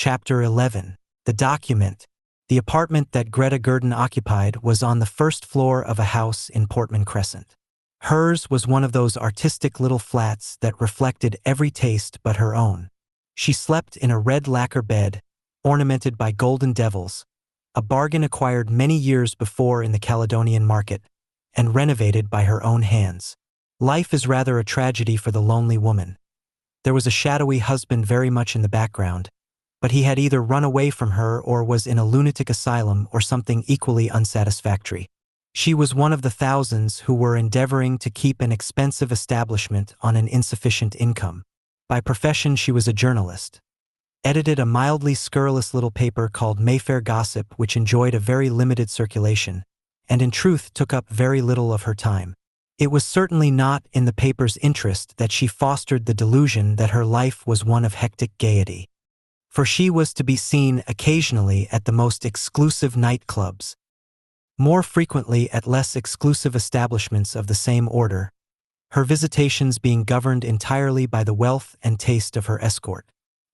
Chapter 11. The Document. The apartment that Greta Gurden occupied was on the first floor of a house in Portman Crescent. Hers was one of those artistic little flats that reflected every taste but her own. She slept in a red lacquer bed, ornamented by golden devils, a bargain acquired many years before in the Caledonian market, and renovated by her own hands. Life is rather a tragedy for the lonely woman. There was a shadowy husband very much in the background, but he had either run away from her or was in a lunatic asylum or something equally unsatisfactory. She was one of the thousands who were endeavoring to keep an expensive establishment on an insufficient income. By profession, she was a journalist. Edited a mildly scurrilous little paper called Mayfair Gossip, which enjoyed a very limited circulation, and in truth took up very little of her time. It was certainly not in the paper's interest that she fostered the delusion that her life was one of hectic gaiety. For she was to be seen occasionally at the most exclusive nightclubs, more frequently at less exclusive establishments of the same order, her visitations being governed entirely by the wealth and taste of her escort.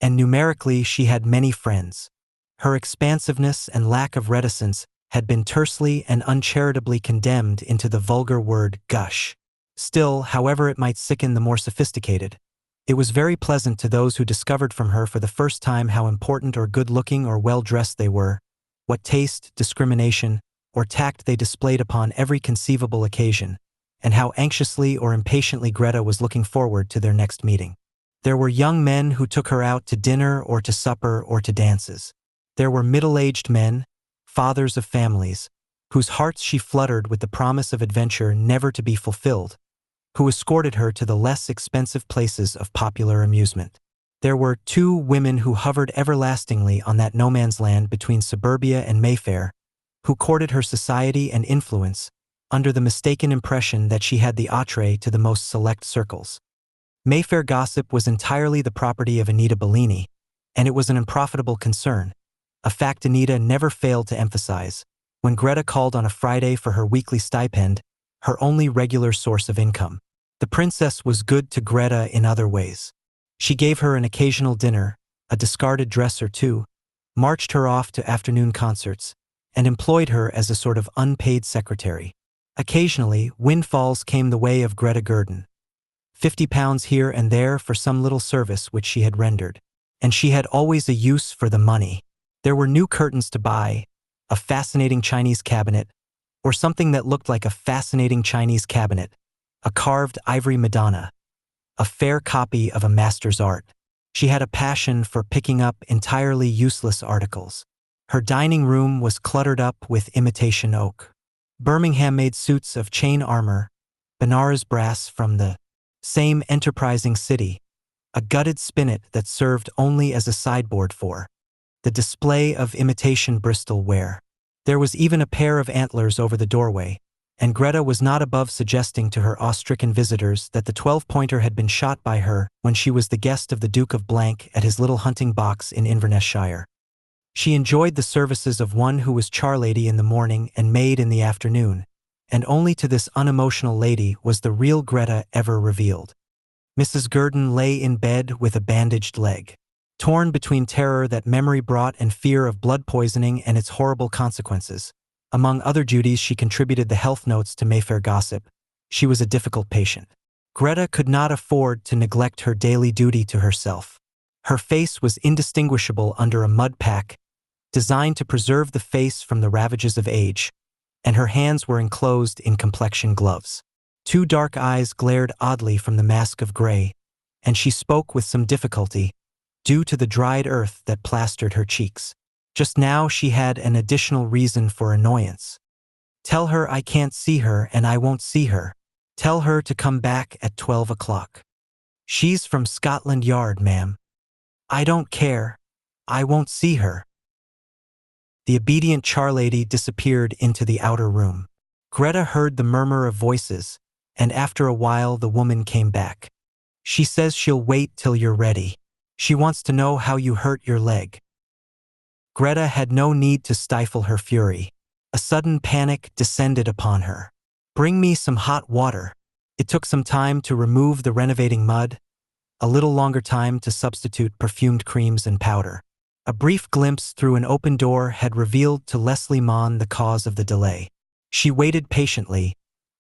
And numerically she had many friends. Her expansiveness and lack of reticence had been tersely and uncharitably condemned into the vulgar word gush. Still, however it might sicken the more sophisticated, it was very pleasant to those who discovered from her for the first time how important or good-looking or well-dressed they were, what taste, discrimination, or tact they displayed upon every conceivable occasion, and how anxiously or impatiently Greta was looking forward to their next meeting. There were young men who took her out to dinner or to supper or to dances. There were middle-aged men, fathers of families, whose hearts she fluttered with the promise of adventure never to be fulfilled, who escorted her to the less expensive places of popular amusement. There were two women who hovered everlastingly on that no-man's land between suburbia and Mayfair, who courted her society and influence under the mistaken impression that she had the entree to the most select circles. Mayfair Gossip was entirely the property of Anita Bellini, and it was an unprofitable concern, a fact Anita never failed to emphasize. When Greta called on a Friday for her weekly stipend, her only regular source of income, the princess was good to Greta in other ways. She gave her an occasional dinner, a discarded dress or two, marched her off to afternoon concerts, and employed her as a sort of unpaid secretary. Occasionally, windfalls came the way of Greta Gurden. £50 here and there for some little service which she had rendered. And she had always a use for the money. There were new curtains to buy, a fascinating Chinese cabinet, or something that looked like a fascinating Chinese cabinet, a carved ivory Madonna, a fair copy of a master's art. She had a passion for picking up entirely useless articles. Her dining room was cluttered up with imitation oak. Birmingham-made suits of chain armor, Benares brass from the same enterprising city, a gutted spinet that served only as a sideboard for the display of imitation Bristol ware. There was even a pair of antlers over the doorway, and Greta was not above suggesting to her awe-stricken visitors that the 12-pointer had been shot by her when she was the guest of the Duke of Blank at his little hunting box in Inverness Shire. She enjoyed the services of one who was charlady in the morning and maid in the afternoon, and only to this unemotional lady was the real Greta ever revealed. Mrs. Gurden lay in bed with a bandaged leg. Torn between terror that memory brought and fear of blood poisoning and its horrible consequences, among other duties she contributed the health notes to Mayfair Gossip. She was a difficult patient. Greta could not afford to neglect her daily duty to herself. Her face was indistinguishable under a mud pack, designed to preserve the face from the ravages of age, and her hands were enclosed in complexion gloves. Two dark eyes glared oddly from the mask of gray, and she spoke with some difficulty, due to the dried earth that plastered her cheeks. Just now she had an additional reason for annoyance. Tell her I can't see her and I won't see her. Tell her to come back at 12 o'clock. She's from Scotland Yard, ma'am. I don't care. I won't see her. The obedient charlady disappeared into the outer room. Greta heard the murmur of voices, and after a while the woman came back. She says she'll wait till you're ready. She wants to know how you hurt your leg. Greta had no need to stifle her fury. A sudden panic descended upon her. Bring me some hot water. It took some time to remove the renovating mud, a little longer time to substitute perfumed creams and powder. A brief glimpse through an open door had revealed to Leslie Mann the cause of the delay. She waited patiently,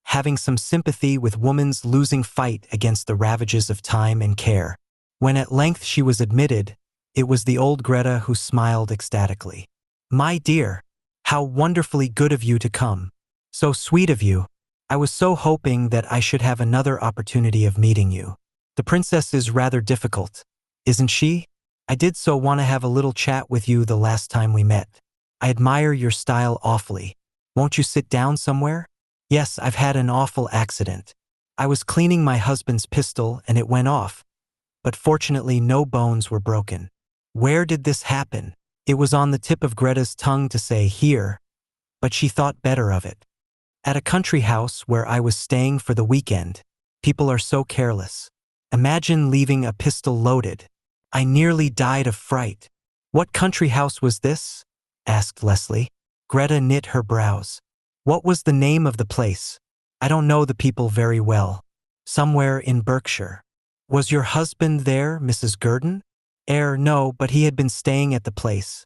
having some sympathy with woman's losing fight against the ravages of time and care. When at length she was admitted, it was the old Greta who smiled ecstatically. "My dear, how wonderfully good of you to come. So sweet of you. I was so hoping that I should have another opportunity of meeting you. The princess is rather difficult, isn't she? I did so want to have a little chat with you the last time we met. I admire your style awfully. Won't you sit down somewhere? Yes, I've had an awful accident. I was cleaning my husband's pistol and it went off, but fortunately no bones were broken." Where did this happen? It was on the tip of Greta's tongue to say here, but she thought better of it. "At a country house where I was staying for the weekend. People are so careless. Imagine leaving a pistol loaded. I nearly died of fright." "What country house was this?" asked Leslie. Greta knit her brows. "What was the name of the place?" "I don't know the people very well. Somewhere in Berkshire." "Was your husband there, Mrs. Gurdon?" No, but he had been staying at the place.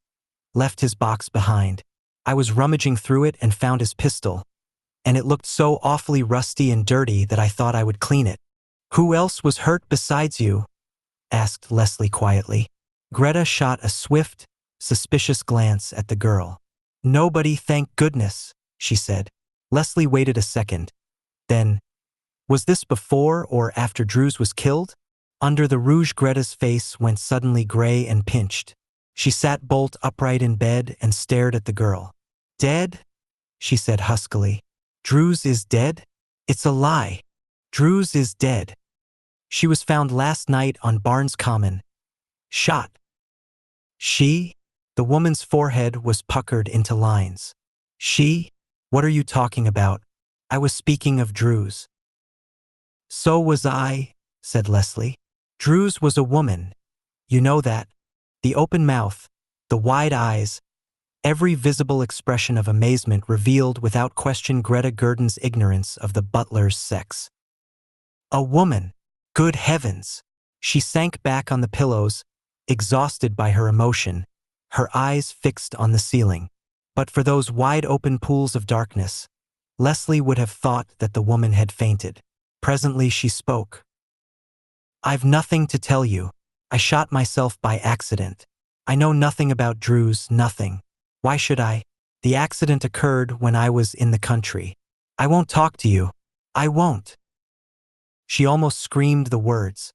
Left his box behind. I was rummaging through it and found his pistol, and it looked so awfully rusty and dirty that I thought I would clean it." "Who else was hurt besides you?" asked Leslie quietly. Greta shot a swift, suspicious glance at the girl. "Nobody, thank goodness," she said. Leslie waited a second. Then, "Was this before or after Drews was killed?" Under the rouge, Greta's face went suddenly gray and pinched. She sat bolt upright in bed and stared at the girl. "Dead?" she said huskily. "Drews is dead? It's a lie. Drews is dead. She was found last night on Barnes Common. Shot." "She?" The woman's forehead was puckered into lines. "She? What are you talking about? I was speaking of Drews." "So was I," said Leslie. "Drews was a woman. You know that. The open mouth, the wide eyes, every visible expression of amazement revealed without question Greta Gurdon's ignorance of the butler's sex. A woman! Good heavens! She sank back on the pillows, exhausted by her emotion, her eyes fixed on the ceiling. But for those wide-open pools of darkness, Leslie would have thought that the woman had fainted. Presently she spoke. "I've nothing to tell you. I shot myself by accident. I know nothing about Drews, nothing. Why should I? The accident occurred when I was in the country. I won't talk to you. I won't." She almost screamed the words.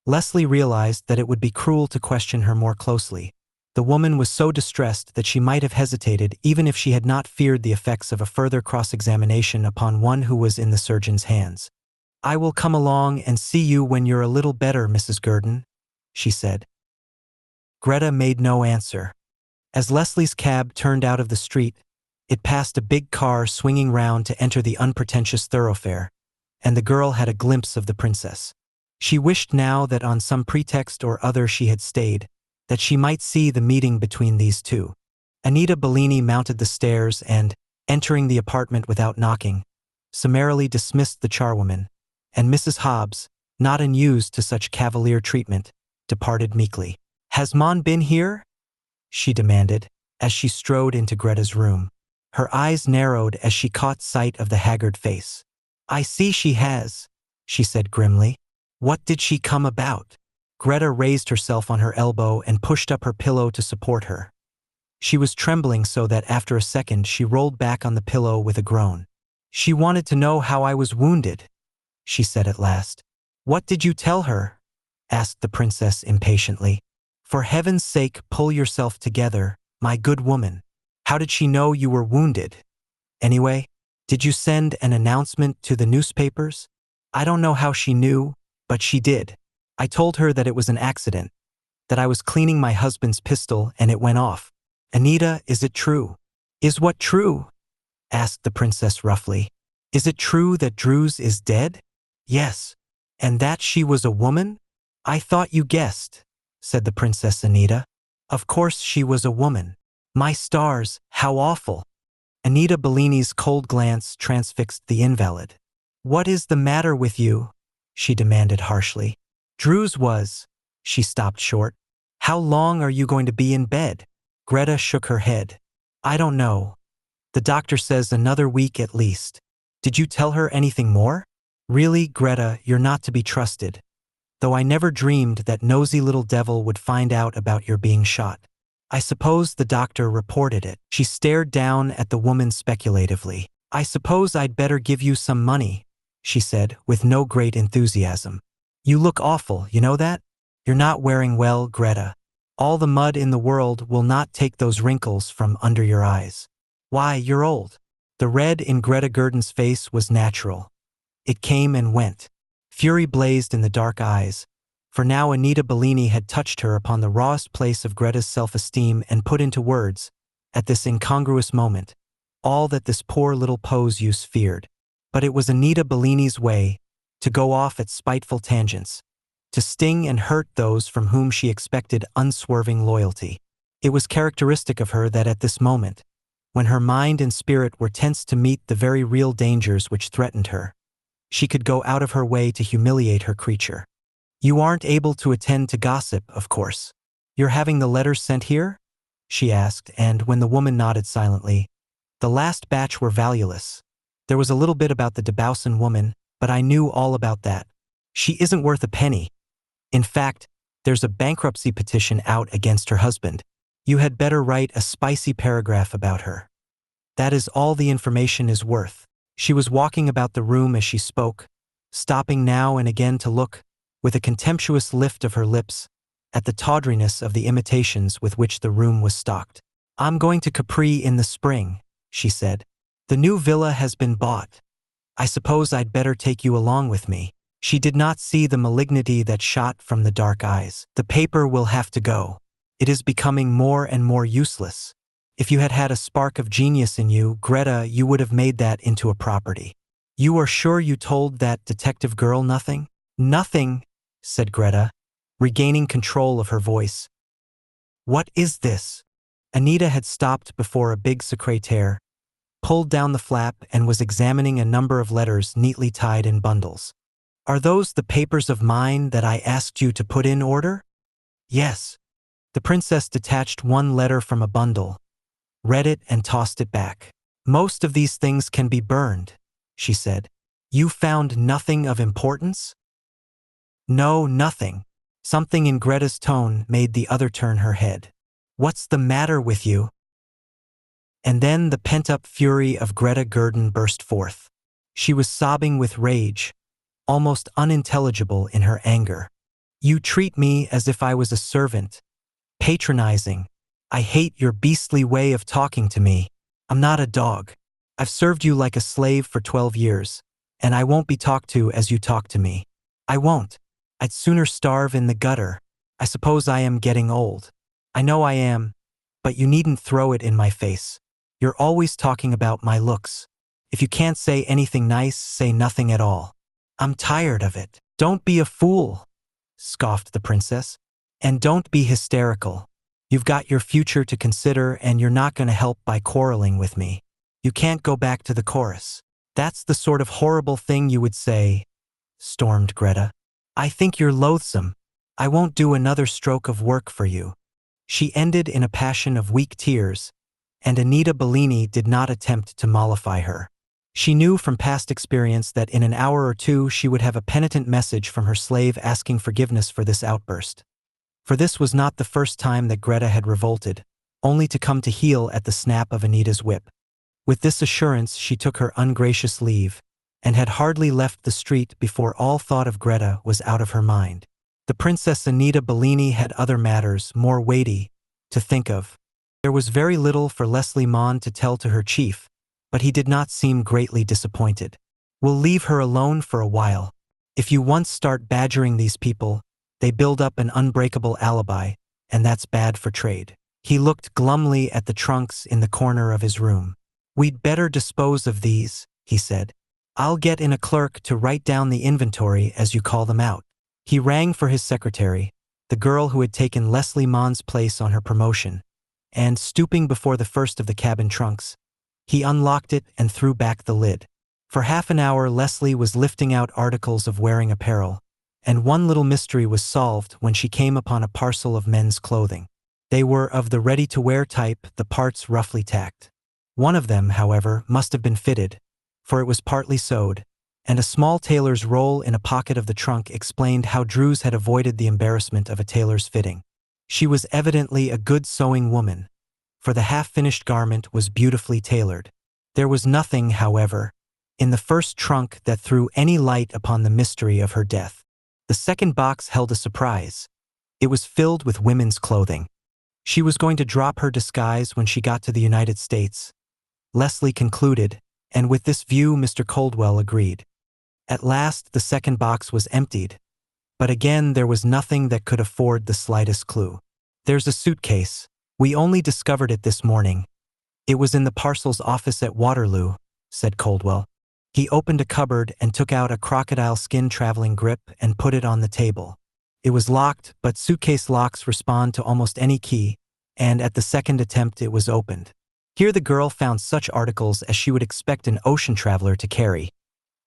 Leslie realized that it would be cruel to question her more closely. The woman was so distressed that she might have hesitated even if she had not feared the effects of a further cross-examination upon one who was in the surgeon's hands. "I will come along and see you when you're a little better, Mrs. Gurdon," she said. Greta made no answer. As Leslie's cab turned out of the street, it passed a big car swinging round to enter the unpretentious thoroughfare, and the girl had a glimpse of the princess. She wished now that on some pretext or other she had stayed, that she might see the meeting between these two. Anita Bellini mounted the stairs and, entering the apartment without knocking, summarily dismissed the charwoman, and Mrs. Hobbs, not unused to such cavalier treatment, departed meekly. "Has Mon been here?" she demanded, as she strode into Greta's room. Her eyes narrowed as she caught sight of the haggard face. "I see she has," she said grimly. "What did she come about?" Greta raised herself on her elbow and pushed up her pillow to support her. She was trembling so that after a second she rolled back on the pillow with a groan. "She wanted to know how I was wounded," she said at last. "What did you tell her?" asked the princess impatiently. "For heaven's sake, pull yourself together, my good woman. How did she know you were wounded? Anyway, did you send an announcement to the newspapers?" "I don't know how she knew, but she did. I told her that it was an accident, that I was cleaning my husband's pistol and it went off." "Anita, is it true?" "Is what true?" asked the princess roughly. "Is it true that Drews is dead?" "Yes." "And that she was a woman?" "I thought you guessed," said the Princess Anita. "Of course she was a woman. My stars, how awful." Anita Bellini's cold glance transfixed the invalid. "What is the matter with you?" she demanded harshly. "Drews was—" She stopped short. How long are you going to be in bed? Greta shook her head. I don't know. The doctor says another week at least. Did you tell her anything more? Really, Greta, you're not to be trusted. Though I never dreamed that nosy little devil would find out about your being shot. I suppose the doctor reported it. She stared down at the woman speculatively. I suppose I'd better give you some money, she said, with no great enthusiasm. You look awful, you know that? You're not wearing well, Greta. All the mud in the world will not take those wrinkles from under your eyes. Why, you're old. The red in Greta Gurdon's face was natural. It came and went. Fury blazed in the dark eyes, for now Anita Bellini had touched her upon the rawest place of Greta's self-esteem and put into words, at this incongruous moment, all that this poor little pose-use feared. But it was Anita Bellini's way to go off at spiteful tangents, to sting and hurt those from whom she expected unswerving loyalty. It was characteristic of her that at this moment, when her mind and spirit were tense to meet the very real dangers which threatened her, she could go out of her way to humiliate her creature. You aren't able to attend to gossip, of course. You're having the letters sent here? She asked, and when the woman nodded silently, the last batch were valueless. There was a little bit about the Debausen woman, but I knew all about that. She isn't worth a penny. In fact, there's a bankruptcy petition out against her husband. You had better write a spicy paragraph about her. That is all the information is worth. She was walking about the room as she spoke, stopping now and again to look, with a contemptuous lift of her lips, at the tawdriness of the imitations with which the room was stocked. I'm going to Capri in the spring, she said. The new villa has been bought. I suppose I'd better take you along with me. She did not see the malignity that shot from the dark eyes. The paper will have to go. It is becoming more and more useless. If you had had a spark of genius in you, Greta, you would have made that into a property. You are sure you told that detective girl nothing? Nothing, said Greta, regaining control of her voice. What is this? Anita had stopped before a big secrétaire, pulled down the flap and was examining a number of letters neatly tied in bundles. Are those the papers of mine that I asked you to put in order? Yes. The princess detached one letter from a bundle, read it and tossed it back. Most of these things can be burned, she said. You found nothing of importance? No, nothing. Something in Greta's tone made the other turn her head. What's the matter with you? And then the pent-up fury of Greta Gurdon burst forth. She was sobbing with rage, almost unintelligible in her anger. You treat me as if I was a servant, patronizing. I hate your beastly way of talking to me. I'm not a dog. I've served you like a slave for 12 years, and I won't be talked to as you talk to me. I won't. I'd sooner starve in the gutter. I suppose I am getting old. I know I am, but you needn't throw it in my face. You're always talking about my looks. If you can't say anything nice, say nothing at all. I'm tired of it. Don't be a fool, scoffed the princess. And don't be hysterical. You've got your future to consider and you're not going to help by quarreling with me. You can't go back to the chorus. That's the sort of horrible thing you would say, stormed Greta. I think you're loathsome. I won't do another stroke of work for you. She ended in a passion of weak tears, and Anita Bellini did not attempt to mollify her. She knew from past experience that in an hour or two she would have a penitent message from her slave asking forgiveness for this outburst. For this was not the first time that Greta had revolted, only to come to heel at the snap of Anita's whip. With this assurance she took her ungracious leave, and had hardly left the street before all thought of Greta was out of her mind. The Princess Anita Bellini had other matters, more weighty, to think of. There was very little for Leslie Maughan to tell to her chief, but he did not seem greatly disappointed. We'll leave her alone for a while. If you once start badgering these people, they build up an unbreakable alibi, and that's bad for trade. He looked glumly at the trunks in the corner of his room. We'd better dispose of these, he said. I'll get in a clerk to write down the inventory as you call them out. He rang for his secretary, the girl who had taken Leslie Maughan's place on her promotion, and, stooping before the first of the cabin trunks, he unlocked it and threw back the lid. For half an hour Leslie was lifting out articles of wearing apparel, and one little mystery was solved when she came upon a parcel of men's clothing. They were of the ready-to-wear type, the parts roughly tacked. One of them, however, must have been fitted, for it was partly sewed, and a small tailor's roll in a pocket of the trunk explained how Drews had avoided the embarrassment of a tailor's fitting. She was evidently a good sewing woman, for the half-finished garment was beautifully tailored. There was nothing, however, in the first trunk that threw any light upon the mystery of her death. The second box held a surprise. It was filled with women's clothing. She was going to drop her disguise when she got to the United States, Leslie concluded, and with this view Mr. Coldwell agreed. At last the second box was emptied, but again there was nothing that could afford the slightest clue. "There's a suitcase. We only discovered it this morning. It was in the parcels office at Waterloo," said Coldwell. He opened a cupboard and took out a crocodile skin traveling grip and put it on the table. It was locked, but suitcase locks respond to almost any key, and at the second attempt it was opened. Here the girl found such articles as she would expect an ocean traveler to carry: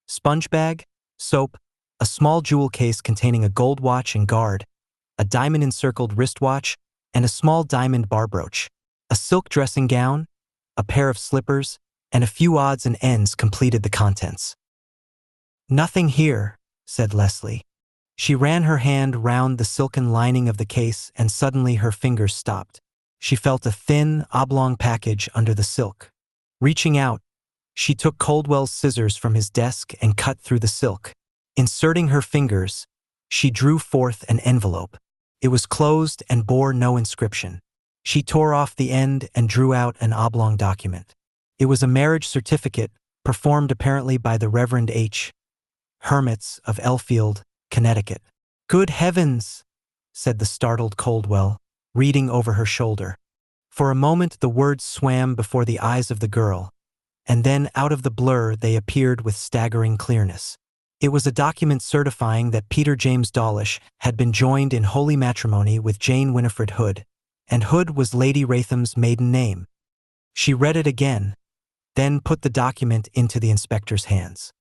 sponge bag, soap, a small jewel case containing a gold watch and guard, a diamond-encircled wristwatch, and a small diamond bar brooch. A silk dressing gown, a pair of slippers, and a few odds and ends completed the contents. "Nothing here," said Leslie. She ran her hand round the silken lining of the case and suddenly her fingers stopped. She felt a thin, oblong package under the silk. Reaching out, she took Coldwell's scissors from his desk and cut through the silk. Inserting her fingers, she drew forth an envelope. It was closed and bore no inscription. She tore off the end and drew out an oblong document. It was a marriage certificate, performed apparently by the Reverend H. Hermits of Elfield, Connecticut. "Good heavens!" said the startled Coldwell, reading over her shoulder. For a moment the words swam before the eyes of the girl, and then out of the blur they appeared with staggering clearness. It was a document certifying that Peter James Dawlish had been joined in holy matrimony with Jane Winifred Hood, and Hood was Lady Wratham's maiden name. She read it again, then put the document into the inspector's hands.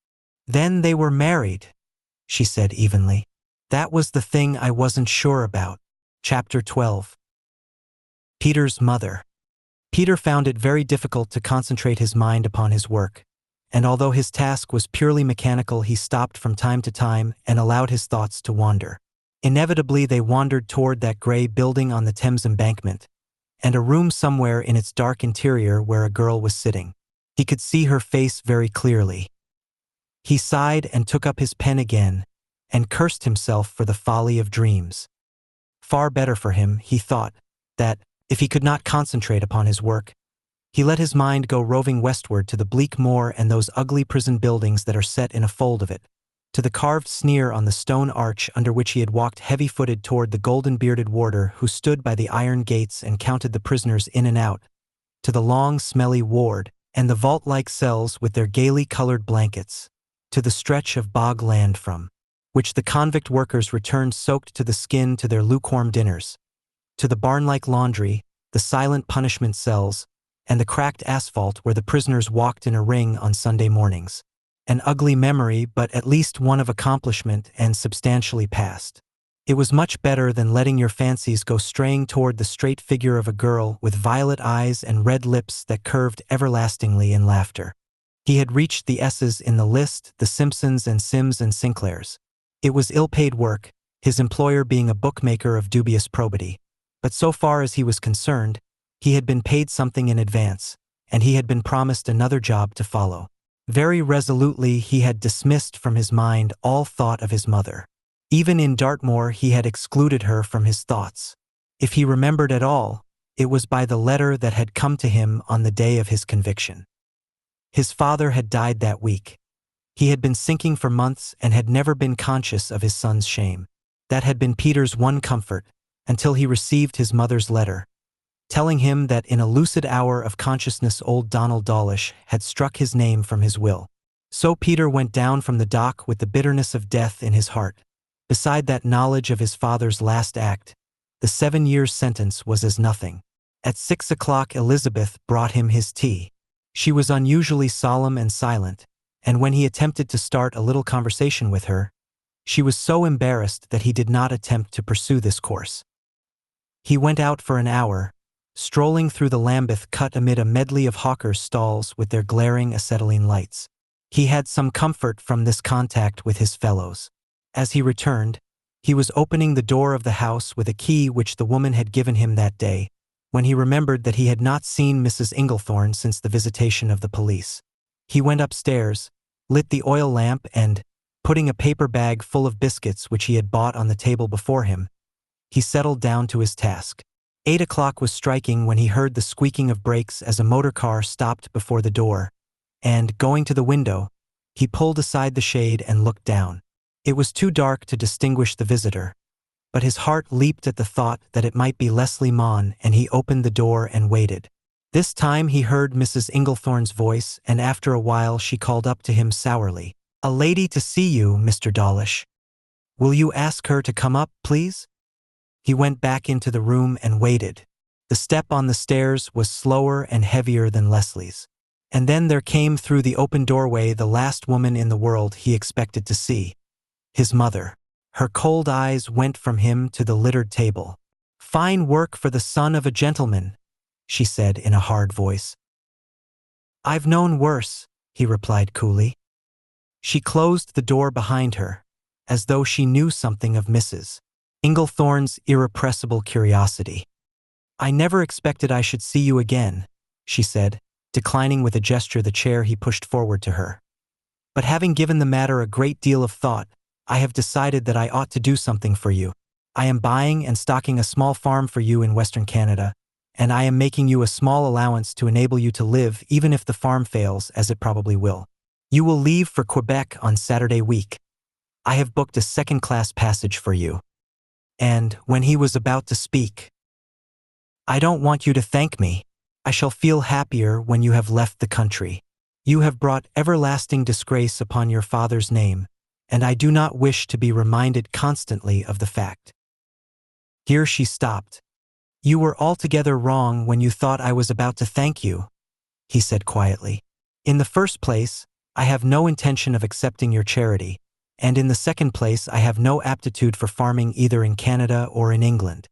"Then they were married," she said evenly. "That was the thing I wasn't sure about." Chapter 12. Peter's mother. Peter found it very difficult to concentrate his mind upon his work, and although his task was purely mechanical, he stopped from time to time and allowed his thoughts to wander. Inevitably they wandered toward that gray building on the Thames embankment, and a room somewhere in its dark interior where a girl was sitting. He could see her face very clearly. He sighed and took up his pen again, and cursed himself for the folly of dreams. Far better for him, he thought, that, if he could not concentrate upon his work, he let his mind go roving westward to the bleak moor and those ugly prison buildings that are set in a fold of it, to the carved sneer on the stone arch under which he had walked heavy-footed toward the golden-bearded warder who stood by the iron gates and counted the prisoners in and out, to the long, smelly ward, and the vault-like cells with their gaily colored blankets, to the stretch of bog land from which the convict workers returned soaked to the skin to their lukewarm dinners, to the barn-like laundry, the silent punishment cells, and the cracked asphalt where the prisoners walked in a ring on Sunday mornings. An ugly memory, but at least one of accomplishment and substantially past. It was much better than letting your fancies go straying toward the straight figure of a girl with violet eyes and red lips that curved everlastingly in laughter. He had reached the S's in the list, the Simpsons and Sims and Sinclairs. It was ill-paid work, his employer being a bookmaker of dubious probity. But so far as he was concerned, he had been paid something in advance, and he had been promised another job to follow. Very resolutely he had dismissed from his mind all thought of his mother. Even in Dartmoor he had excluded her from his thoughts. If he remembered at all, it was by the letter that had come to him on the day of his conviction. His father had died that week. He had been sinking for months and had never been conscious of his son's shame. That had been Peter's one comfort, until he received his mother's letter, telling him that in a lucid hour of consciousness old Donald Dawlish had struck his name from his will. So Peter went down from the dock with the bitterness of death in his heart. Beside that knowledge of his father's last act, the 7 years' sentence was as nothing. At 6 o'clock Elizabeth brought him his tea. She was unusually solemn and silent, and when he attempted to start a little conversation with her, She was so embarrassed that he did not attempt to pursue this course. He went out for an hour, strolling through the Lambeth cut amid a medley of hawkers' stalls with their glaring acetylene lights. He had some comfort from this contact with his fellows. As he returned, he was opening the door of the house with a key which the woman had given him that day, when he remembered that he had not seen Mrs. Inglethorne since the visitation of the police. He went upstairs, lit the oil lamp and, putting a paper bag full of biscuits which he had bought on the table before him, he settled down to his task. 8 o'clock was striking when he heard the squeaking of brakes as a motor car stopped before the door, and, going to the window, he pulled aside the shade and looked down. It was too dark to distinguish the visitor, but his heart leaped at the thought that it might be Leslie Maughan, and he opened the door and waited. This time he heard Mrs. Inglethorne's voice, and after a while she called up to him sourly, "A lady to see you, Mr. Dawlish. Will you ask her to come up, please?" He went back into the room and waited. The step on the stairs was slower and heavier than Leslie's. And then there came through the open doorway the last woman in the world he expected to see. His mother. Her cold eyes went from him to the littered table. "Fine work for the son of a gentleman," she said in a hard voice. "I've known worse," he replied coolly. She closed the door behind her, as though she knew something of Mrs. Inglethorne's irrepressible curiosity. "I never expected I should see you again," she said, declining with a gesture the chair he pushed forward to her. "But having given the matter a great deal of thought, I have decided that I ought to do something for you. I am buying and stocking a small farm for you in Western Canada, and I am making you a small allowance to enable you to live even if the farm fails, as it probably will. You will leave for Quebec on Saturday week. I have booked a second-class passage for you." And, when he was about to speak, "I don't want you to thank me. I shall feel happier when you have left the country. You have brought everlasting disgrace upon your father's name, and I do not wish to be reminded constantly of the fact." Here she stopped. "You were altogether wrong when you thought I was about to thank you," he said quietly. "In the first place, I have no intention of accepting your charity, and in the second place I have no aptitude for farming either in Canada or in England."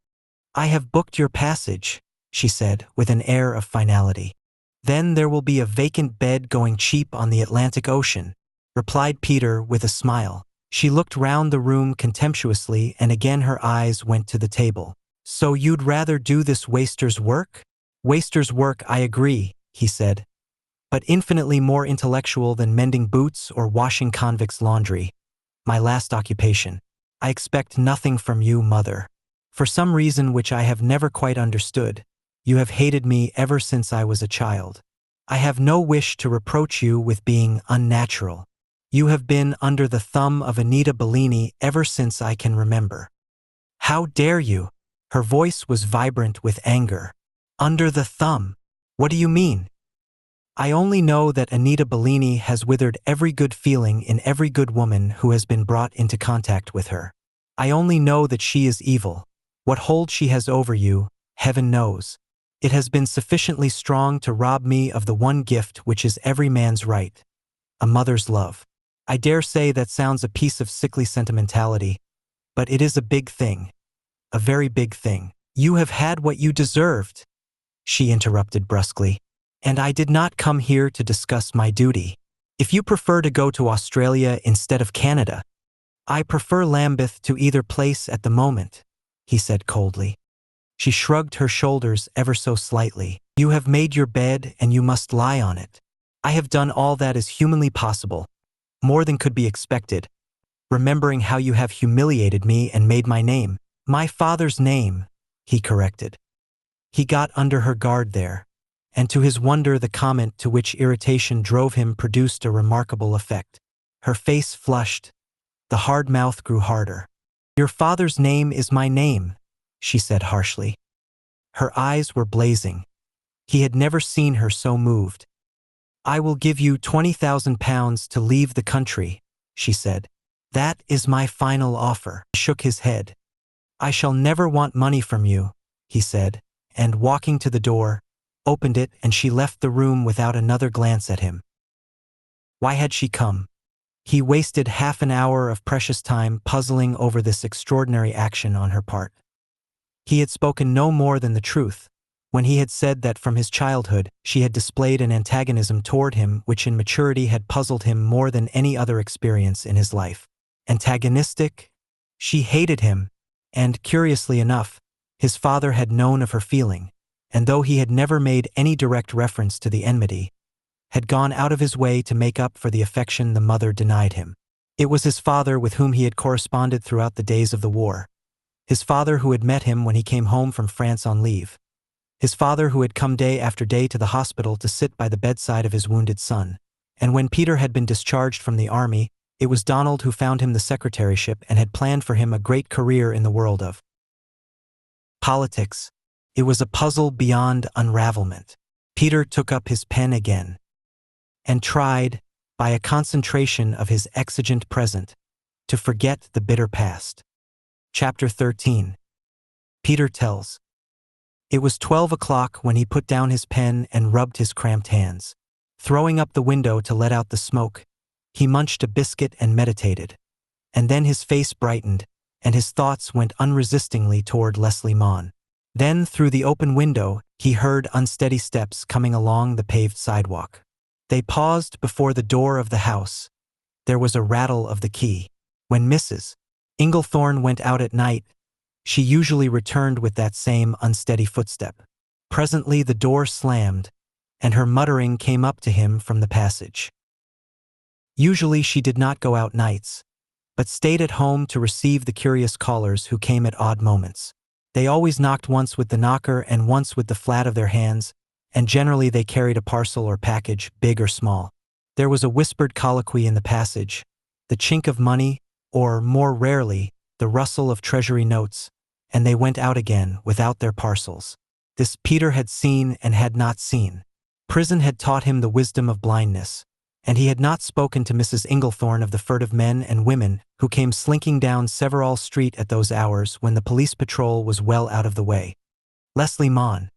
"I have booked your passage," she said, with an air of finality. "Then there will be a vacant bed going cheap on the Atlantic Ocean," replied Peter with a smile. She looked round the room contemptuously, and again her eyes went to the table. "So you'd rather do this waster's work?" "Waster's work, I agree," he said, "but infinitely more intellectual than mending boots or washing convicts' laundry. My last occupation. I expect nothing from you, mother. For some reason which I have never quite understood, you have hated me ever since I was a child. I have no wish to reproach you with being unnatural. You have been under the thumb of Anita Bellini ever since I can remember." "How dare you?" Her voice was vibrant with anger. "Under the thumb? What do you mean?" "I only know that Anita Bellini has withered every good feeling in every good woman who has been brought into contact with her. I only know that she is evil. What hold she has over you, heaven knows. It has been sufficiently strong to rob me of the one gift which is every man's right, a mother's love. I dare say that sounds a piece of sickly sentimentality, but it is a big thing, a very big thing." "You have had what you deserved," she interrupted brusquely. "And I did not come here to discuss my duty. If you prefer to go to Australia instead of Canada—" "I prefer Lambeth to either place at the moment," he said coldly. She shrugged her shoulders ever so slightly. "You have made your bed and you must lie on it. I have done all that is humanly possible, more than could be expected, remembering how you have humiliated me and made my name—" "My father's name," he corrected. He got under her guard there, and to his wonder the comment to which irritation drove him produced a remarkable effect. Her face flushed, the hard mouth grew harder. "Your father's name is my name," she said harshly. Her eyes were blazing. He had never seen her so moved. "I will give you £20,000 to leave the country," she said. "That is my final offer." He shook his head. "I shall never want money from you," he said, and walking to the door, opened it, and she left the room without another glance at him. Why had she come? He wasted half an hour of precious time puzzling over this extraordinary action on her part. He had spoken no more than the truth when he had said that from his childhood she had displayed an antagonism toward him which in maturity had puzzled him more than any other experience in his life. Antagonistic? She hated him, and, curiously enough, his father had known of her feeling, and though he had never made any direct reference to the enmity, had gone out of his way to make up for the affection the mother denied him. It was his father with whom he had corresponded throughout the days of the war. His father who had met him when he came home from France on leave. His father who had come day after day to the hospital to sit by the bedside of his wounded son. And when Peter had been discharged from the army, it was Donald who found him the secretaryship and had planned for him a great career in the world of politics. It was a puzzle beyond unravelment. Peter took up his pen again and tried, by a concentration of his exigent present, to forget the bitter past. Chapter 13. Peter tells. It was 12 o'clock when he put down his pen and rubbed his cramped hands. Throwing up the window to let out the smoke, he munched a biscuit and meditated. And then his face brightened, and his thoughts went unresistingly toward Leslie Maughan. Then, through the open window, he heard unsteady steps coming along the paved sidewalk. They paused before the door of the house. There was a rattle of the key. When Mrs. Inglethorne went out at night, she usually returned with that same unsteady footstep. Presently the door slammed, and her muttering came up to him from the passage. Usually she did not go out nights, but stayed at home to receive the curious callers who came at odd moments. They always knocked once with the knocker and once with the flat of their hands, and generally they carried a parcel or package, big or small. There was a whispered colloquy in the passage, the chink of money, or, more rarely, the rustle of treasury notes, and they went out again without their parcels. This Peter had seen and had not seen. Prison had taught him the wisdom of blindness, and he had not spoken to Mrs. Inglethorne of the furtive men and women who came slinking down Severall Street at those hours when the police patrol was well out of the way. Leslie Maughan.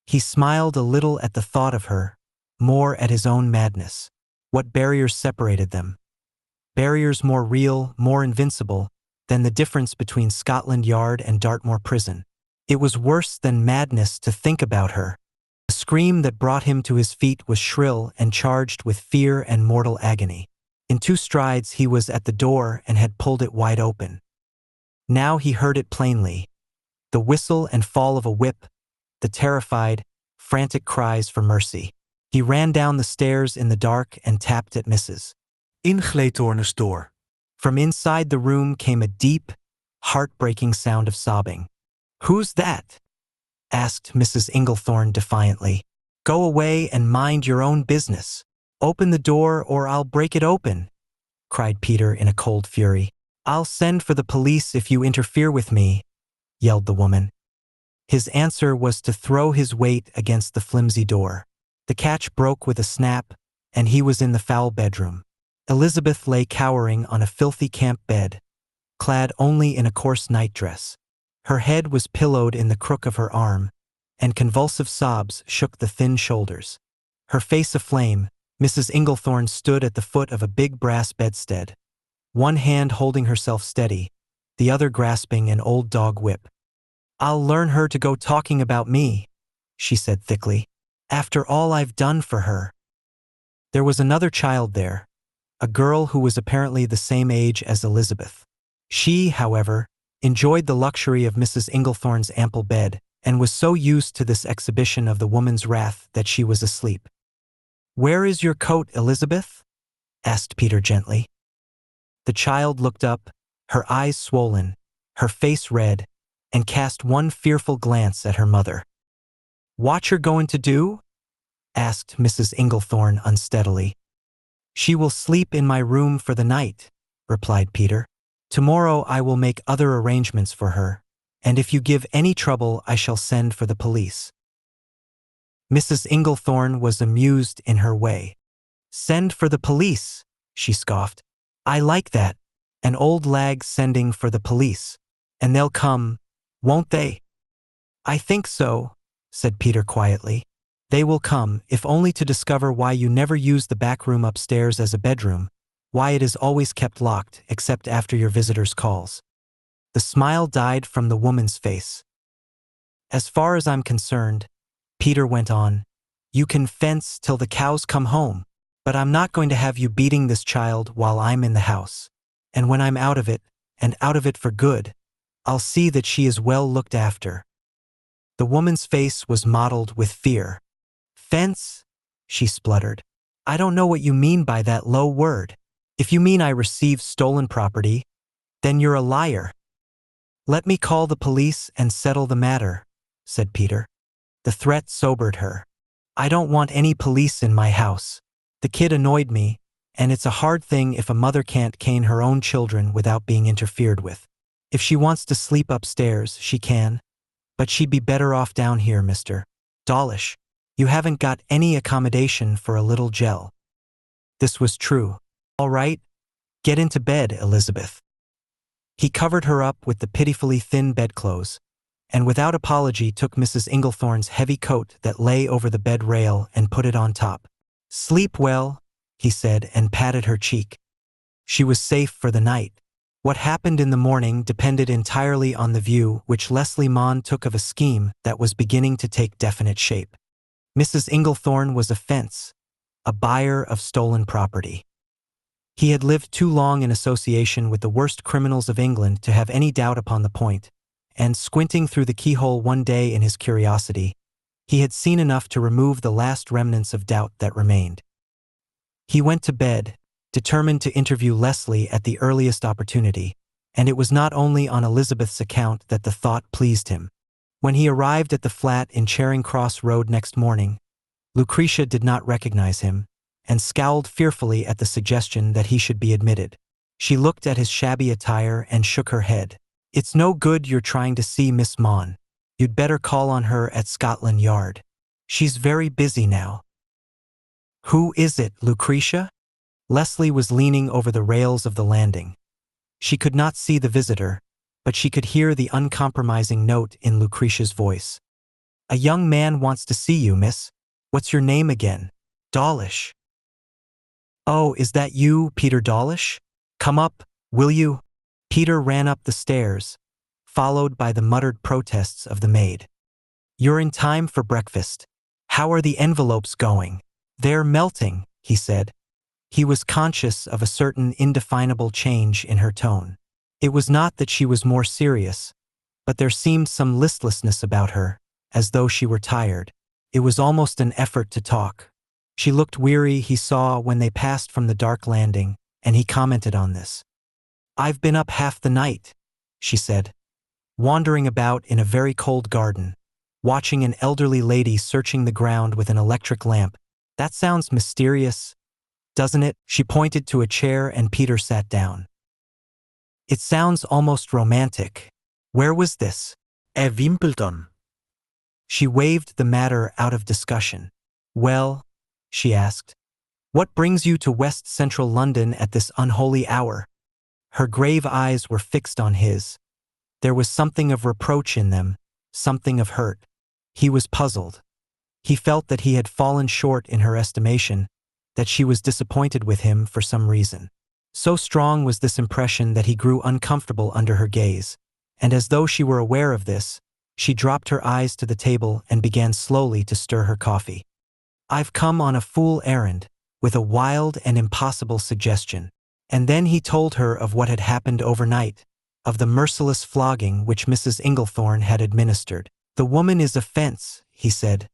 He smiled a little at the thought of her, more at his own madness. What barriers separated them? Barriers more real, more invincible, than the difference between Scotland Yard and Dartmoor Prison. It was worse than madness to think about her. The scream that brought him to his feet was shrill and charged with fear and mortal agony. In 2 strides he was at the door and had pulled it wide open. Now he heard it plainly. The whistle and fall of a whip, the terrified, frantic cries for mercy. He ran down the stairs in the dark and tapped at Mrs. Inglethorne's door. From inside the room came a deep, heartbreaking sound of sobbing. "Who's that?" asked Mrs. Inglethorne defiantly. "Go away and mind your own business. Open the door or I'll break it open," cried Peter in a cold fury. "I'll send for the police if you interfere with me," yelled the woman. His answer was to throw his weight against the flimsy door. The catch broke with a snap, and he was in the foul bedroom. Elizabeth lay cowering on a filthy camp bed, clad only in a coarse nightdress. Her head was pillowed in the crook of her arm, and convulsive sobs shook the thin shoulders. Her face aflame, Mrs. Inglethorne stood at the foot of a big brass bedstead, one hand holding herself steady, the other grasping an old dog whip. "I'll learn her to go talking about me," she said thickly, "after all I've done for her." There was another child there, a girl who was apparently the same age as Elizabeth. She, however, enjoyed the luxury of Mrs. Inglethorne's ample bed, and was so used to this exhibition of the woman's wrath that she was asleep. "Where is your coat, Elizabeth?" asked Peter gently. The child looked up, her eyes swollen, her face red, and cast one fearful glance at her mother. "What you're goin' to do?" asked Mrs. Inglethorne unsteadily. "She will sleep in my room for the night," replied Peter. "Tomorrow I will make other arrangements for her, and if you give any trouble I shall send for the police." Mrs. Inglethorne was amused in her way. "Send for the police," she scoffed. "I like that, an old lag sending for the police. And they'll come, won't they?" "I think so," said Peter quietly. "They will come, if only to discover why you never use the back room upstairs as a bedroom, Why it is always kept locked except after your visitors' calls." The smile died from the woman's face. "As far as I'm concerned," Peter went on, "you can fence till the cows come home, but I'm not going to have you beating this child while I'm in the house. And when I'm out of it, and out of it for good, I'll see that she is well looked after." The woman's face was mottled with fear. "Fence?" she spluttered. "I don't know what you mean by that low word. If you mean I receive stolen property, then you're a liar." "Let me call the police and settle the matter," said Peter. The threat sobered her. "I don't want any police in my house. The kid annoyed me, and it's a hard thing if a mother can't cane her own children without being interfered with. If she wants to sleep upstairs, she can, but she'd be better off down here, Mr. Dawlish. You haven't got any accommodation for a little gel." This was true. "All right, get into bed, Elizabeth." He covered her up with the pitifully thin bedclothes, and without apology took Mrs. Inglethorne's heavy coat that lay over the bed rail and put it on top. "Sleep well," he said, and patted her cheek. She was safe for the night. What happened in the morning depended entirely on the view which Leslie Maughan took of a scheme that was beginning to take definite shape. Mrs. Inglethorne was a fence, a buyer of stolen property. He had lived too long in association with the worst criminals of England to have any doubt upon the point, and squinting through the keyhole one day in his curiosity, he had seen enough to remove the last remnants of doubt that remained. He went to bed, determined to interview Leslie at the earliest opportunity, and it was not only on Elizabeth's account that the thought pleased him. When he arrived at the flat in Charing Cross Road next morning, Lucretia did not recognize him, and scowled fearfully at the suggestion that he should be admitted. She looked at his shabby attire and shook her head. "It's no good you're trying to see Miss Maughan. You'd better call on her at Scotland Yard. She's very busy now." "Who is it, Lucretia?" Leslie was leaning over the rails of the landing. She could not see the visitor, but she could hear the uncompromising note in Lucretia's voice. "A young man wants to see you, miss. What's your name again?" "Dawlish." "Oh, is that you, Peter Dawlish? Come up, will you?" Peter ran up the stairs, followed by the muttered protests of the maid. "You're in time for breakfast. How are the envelopes going?" "They're melting," he said. He was conscious of a certain indefinable change in her tone. It was not that she was more serious, but there seemed some listlessness about her, as though she were tired. It was almost an effort to talk. She looked weary, he saw, when they passed from the dark landing, and he commented on this. "I've been up half the night," she said, "wandering about in a very cold garden, watching an elderly lady searching the ground with an electric lamp. That sounds mysterious, doesn't it?" She pointed to a chair and Peter sat down. "It sounds almost romantic. Where was this?" "At Wimbledon." She waved the matter out of discussion. "Well," she asked, "what brings you to West Central London at this unholy hour?" Her grave eyes were fixed on his. There was something of reproach in them, something of hurt. He was puzzled. He felt that he had fallen short in her estimation, that she was disappointed with him for some reason. So strong was this impression that he grew uncomfortable under her gaze, and as though she were aware of this, she dropped her eyes to the table and began slowly to stir her coffee. "I've come on a fool errand, with a wild and impossible suggestion." And then he told her of what had happened overnight, of the merciless flogging which Mrs. Inglethorne had administered. "The woman is a fence," he said.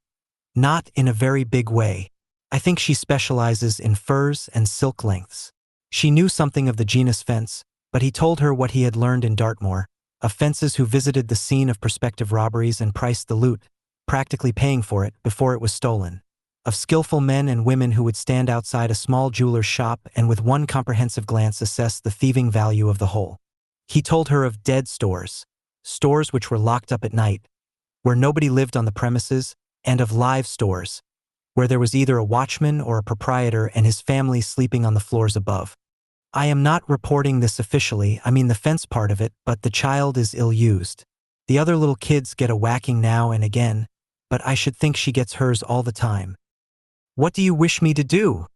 "Not in a very big way. I think she specializes in furs and silk lengths." She knew something of the genus fence, but he told her what he had learned in Dartmoor, of fences who visited the scene of prospective robberies and priced the loot, practically paying for it before it was stolen, of skillful men and women who would stand outside a small jeweler's shop and with one comprehensive glance assess the thieving value of the whole. He told her of dead stores, stores which were locked up at night, where nobody lived on the premises, and of live stores, where there was either a watchman or a proprietor and his family sleeping on the floors above. "I am not reporting this officially, I mean the fence part of it, but the child is ill-used. The other little kids get a whacking now and again, but I should think she gets hers all the time." "What do you wish me to do?"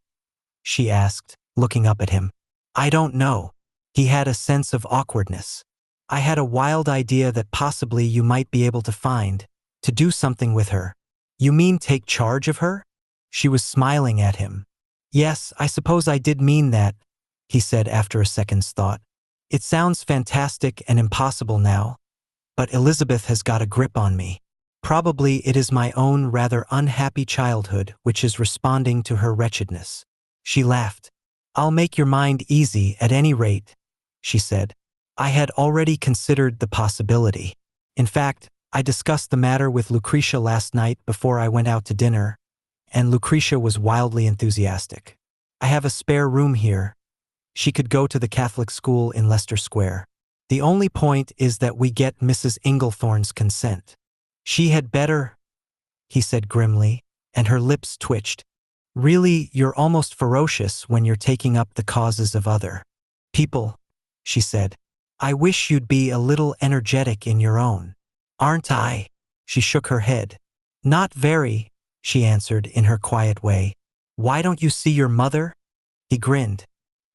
she asked, looking up at him. I don't know. He had a sense of awkwardness. I had a wild idea that possibly you might be able to do something with her. You mean take charge of her? She was smiling at him. Yes, I suppose I did mean that, he said after a second's thought. It sounds fantastic and impossible now, but Elizabeth has got a grip on me. Probably it is my own rather unhappy childhood which is responding to her wretchedness. She laughed. I'll make your mind easy at any rate, she said. I had already considered the possibility. In fact, I discussed the matter with Lucretia last night before I went out to dinner, and Lucretia was wildly enthusiastic. I have a spare room here. She could go to the Catholic school in Leicester Square. The only point is that we get Mrs. Inglethorne's consent. She had better, he said grimly, and her lips twitched. Really, you're almost ferocious when you're taking up the causes of other people, she said. I wish you'd be a little energetic in your own. Aren't I? She shook her head. Not very, she answered in her quiet way. Why don't you see your mother? He grinned.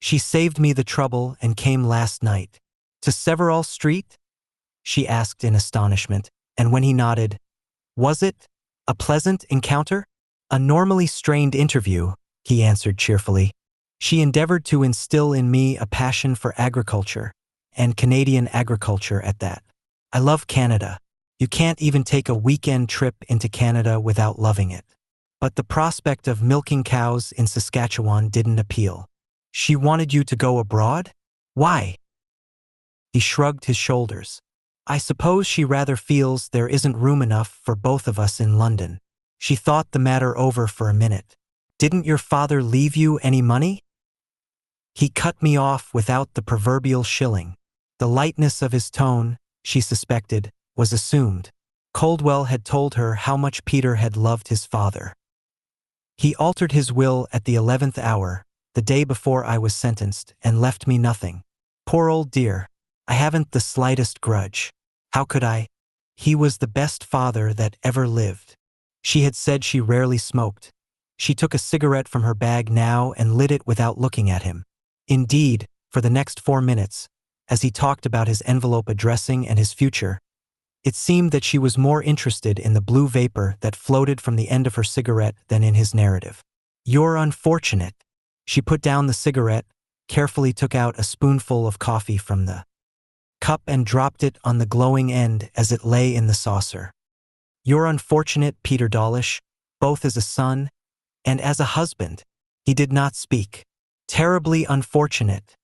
She saved me the trouble and came last night. To Severall Street? She asked in astonishment, and when he nodded, was it a pleasant encounter? A normally strained interview, he answered cheerfully. She endeavored to instill in me a passion for agriculture, and Canadian agriculture at that. I love Canada. You can't even take a weekend trip into Canada without loving it. But the prospect of milking cows in Saskatchewan didn't appeal. She wanted you to go abroad? Why? He shrugged his shoulders. I suppose she rather feels there isn't room enough for both of us in London. She thought the matter over for a minute. Didn't your father leave you any money? He cut me off without the proverbial shilling. The lightness of his tone, she suspected, was assumed. Coldwell had told her how much Peter had loved his father. He altered his will at the 11th hour, the day before I was sentenced, and left me nothing. Poor old dear. I haven't the slightest grudge. How could I? He was the best father that ever lived. She had said she rarely smoked. She took a cigarette from her bag now and lit it without looking at him. Indeed, for the next 4 minutes, as he talked about his envelope addressing and his future, it seemed that she was more interested in the blue vapor that floated from the end of her cigarette than in his narrative. You're unfortunate. She put down the cigarette, carefully took out a spoonful of coffee from the cup and dropped it on the glowing end as it lay in the saucer. You're unfortunate, Peter Dawlish, both as a son and as a husband. He did not speak. Terribly unfortunate,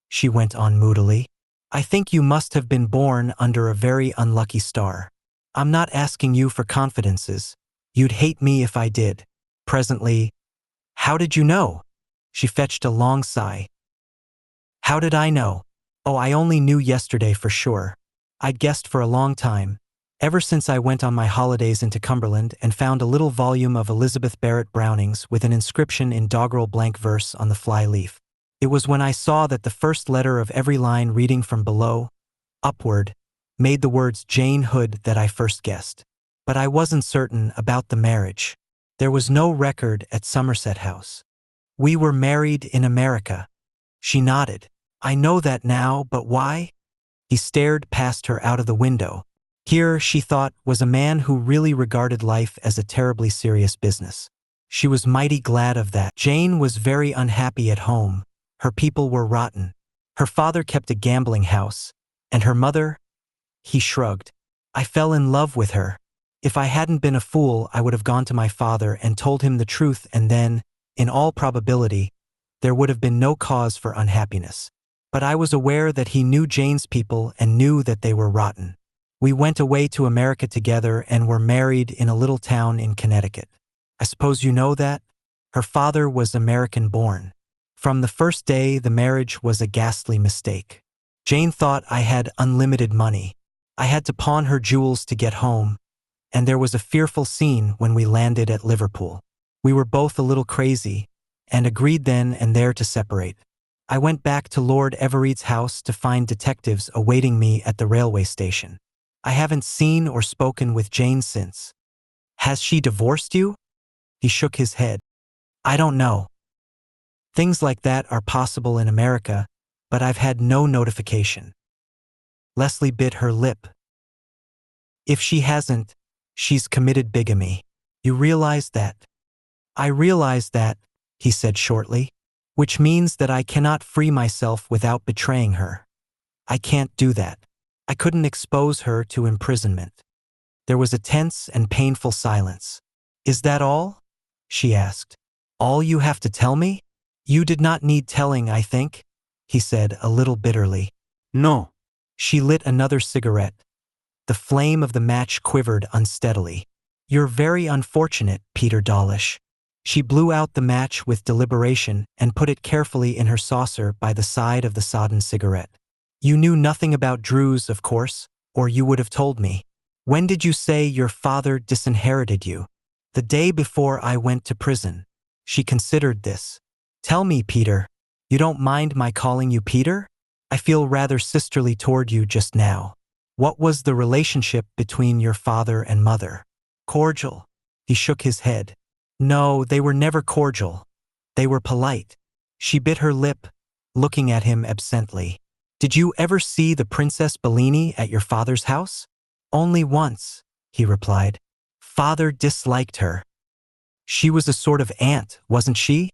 she went on moodily. I think you must have been born under a very unlucky star. I'm not asking you for confidences. You'd hate me if I did. Presently, how did you know? She fetched a long sigh. How did I know? Oh, I only knew yesterday for sure. I'd guessed for a long time, ever since I went on my holidays into Cumberland and found a little volume of Elizabeth Barrett Browning's with an inscription in doggerel blank verse on the fly leaf. It was when I saw that the first letter of every line reading from below, upward, made the words Jane Hood that I first guessed. But I wasn't certain about the marriage. There was no record at Somerset House. We were married in America. She nodded. I know that now, but why? He stared past her out of the window. Here, she thought, was a man who really regarded life as a terribly serious business. She was mighty glad of that. Jane was very unhappy at home. Her people were rotten. Her father kept a gambling house, and her mother? He shrugged. I fell in love with her. If I hadn't been a fool, I would have gone to my father and told him the truth, and then, in all probability, there would have been no cause for unhappiness. But I was aware that he knew Jane's people and knew that they were rotten. We went away to America together and were married in a little town in Connecticut. I suppose you know that? Her father was American-born. From the first day, the marriage was a ghastly mistake. Jane thought I had unlimited money. I had to pawn her jewels to get home, and there was a fearful scene when we landed at Liverpool. We were both a little crazy, and agreed then and there to separate. I went back to Lord Everett's house to find detectives awaiting me at the railway station. I haven't seen or spoken with Jane since. Has she divorced you? He shook his head. I don't know. Things like that are possible in America, but I've had no notification. Leslie bit her lip. If she hasn't, she's committed bigamy. You realize that? I realize that, he said shortly, which means that I cannot free myself without betraying her. I can't do that. I couldn't expose her to imprisonment. There was a tense and painful silence. Is that all? She asked. All you have to tell me? You did not need telling, I think, he said a little bitterly. No. She lit another cigarette. The flame of the match quivered unsteadily. You're very unfortunate, Peter Dawlish. She blew out the match with deliberation and put it carefully in her saucer by the side of the sodden cigarette. You knew nothing about Drews, of course, or you would have told me. When did you say your father disinherited you? The day before I went to prison. She considered this. Tell me, Peter. You don't mind my calling you Peter? I feel rather sisterly toward you just now. What was the relationship between your father and mother? Cordial. He shook his head. No, they were never cordial. They were polite. She bit her lip, looking at him absently. Did you ever see the Princess Bellini at your father's house? Only once, he replied. Father disliked her. She was a sort of aunt, wasn't she?